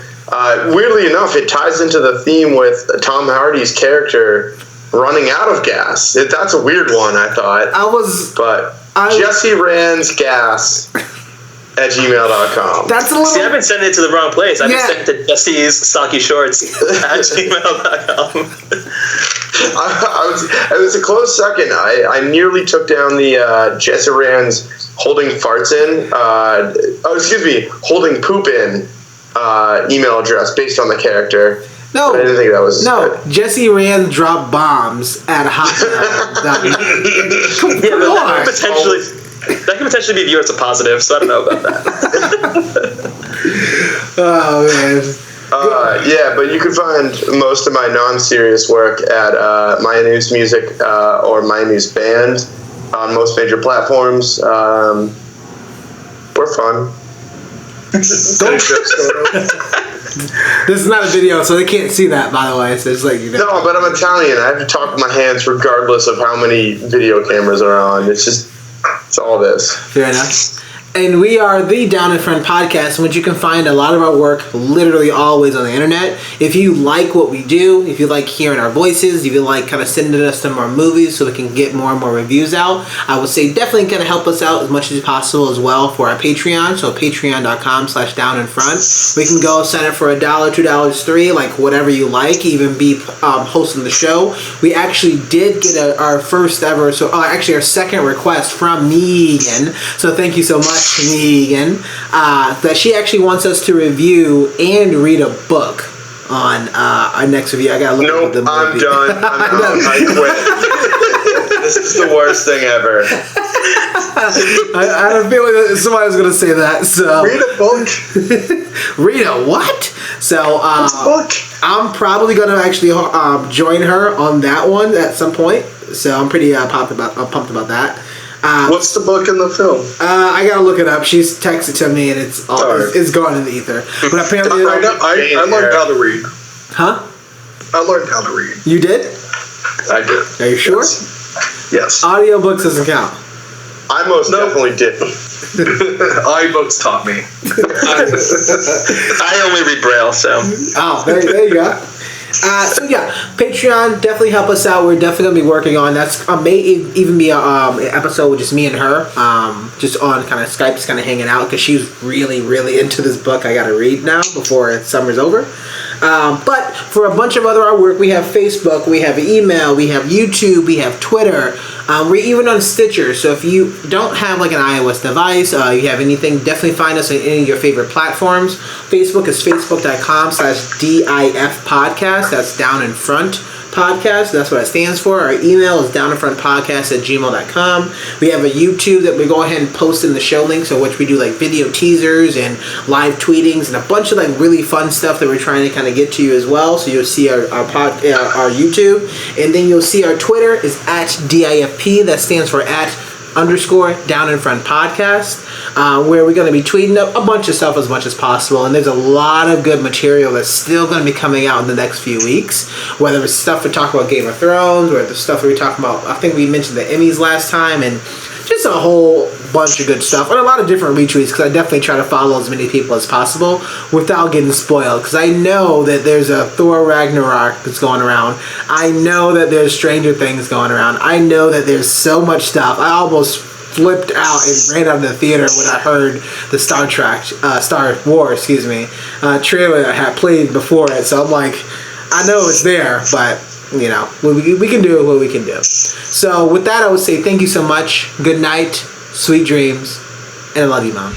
Weirdly enough, it ties into the theme with Tom Hardy's character running out of gas. That's a weird one, I thought. Jesse Rands Gas at gmail.com. That's a little... See, I've been sending it to the wrong place. I've been sending it to Jesse's Saki Shorts at gmail.com. It was a close second. I nearly took down the Jesse Rands holding farts in, holding poop in email address based on the character. No, I didn't think that was good. Jesse Rand dropped bombs at hotmail.com. Come on. That could potentially be viewed as a positive, so I don't know about that. Oh, man. Yeah, but you can find most of my non-serious work at My News Music or My News Band on most major platforms. We're fun. This is not a video, so they can't see that, by the way. So it's like, No, but I'm Italian. I have to talk with my hands regardless of how many video cameras are on. It's all this. Fair enough. And we are the Down in Front podcast, in which you can find a lot of our work literally always on the internet. If you like what we do, if you like hearing our voices, if you like kind of sending us some more movies so we can get more and more reviews out, I would say definitely kind of help us out as much as possible as well for our Patreon. So patreon.com/downinfront. We can go sign up for $1, $2, $3, like whatever you like, even be hosting the show. We actually did get our first ever, our second request from Megan. So thank you so much, Megan, that she actually wants us to review and read a book on our next review. I gotta look at the movie. I'm done. I'm out. I quit. This is the worst thing ever. I had a feeling that somebody was gonna say that. So read a book. Read a what? So what's a book? I'm probably gonna actually join her on that one at some point. So I'm pretty pumped about that. What's the book in the film? I gotta look it up. She's texted to me, and it's gone in the ether. But apparently, I learned how to read. Huh? I learned how to read. You did? I did. Are you sure? Yes. Audiobooks doesn't count. I most definitely did. iBooks taught me. I only read Braille, so. Oh, there you go. So yeah, Patreon, definitely help us out. We're definitely gonna be working on that. May even be an episode with just me and her, just on kind of Skype, just kind of hanging out because she's really, really into this book I gotta read now before summer's over. But for a bunch of other artwork, we have Facebook, we have email, we have YouTube, we have Twitter. We're even on Stitcher, so if you don't have like an iOS device, you have anything, definitely find us on any of your favorite platforms. Facebook is facebook.com/DIF podcast. That's Down in Front Podcast. That's what it stands for. Our email is downinfrontpodcast@gmail.com. We have a YouTube that we go ahead and post in the show links, so which we do like video teasers and live tweetings and a bunch of like really fun stuff that we're trying to kind of get to you as well. So you'll see our YouTube, and then you'll see our Twitter is @DIFP. That stands for @_Down in Front Podcast, where we're going to be tweeting up a bunch of stuff as much as possible. And there's a lot of good material that's still going to be coming out in the next few weeks, whether it's stuff we talk about Game of Thrones or the stuff we talk about, I think we mentioned the Emmys last time, and just a whole bunch of good stuff, and a lot of different retweets, because I definitely try to follow as many people as possible without getting spoiled, because I know that there's a Thor Ragnarok that's going around. I know that there's Stranger Things going around. I know that there's so much stuff. I almost flipped out and ran out of the theater when I heard the Star Wars trailer I had played before it, so I'm like, I know it's there, but you know, we can do what we can do. So with that, I would say thank you so much. Good night, sweet dreams, and I love you, Mom.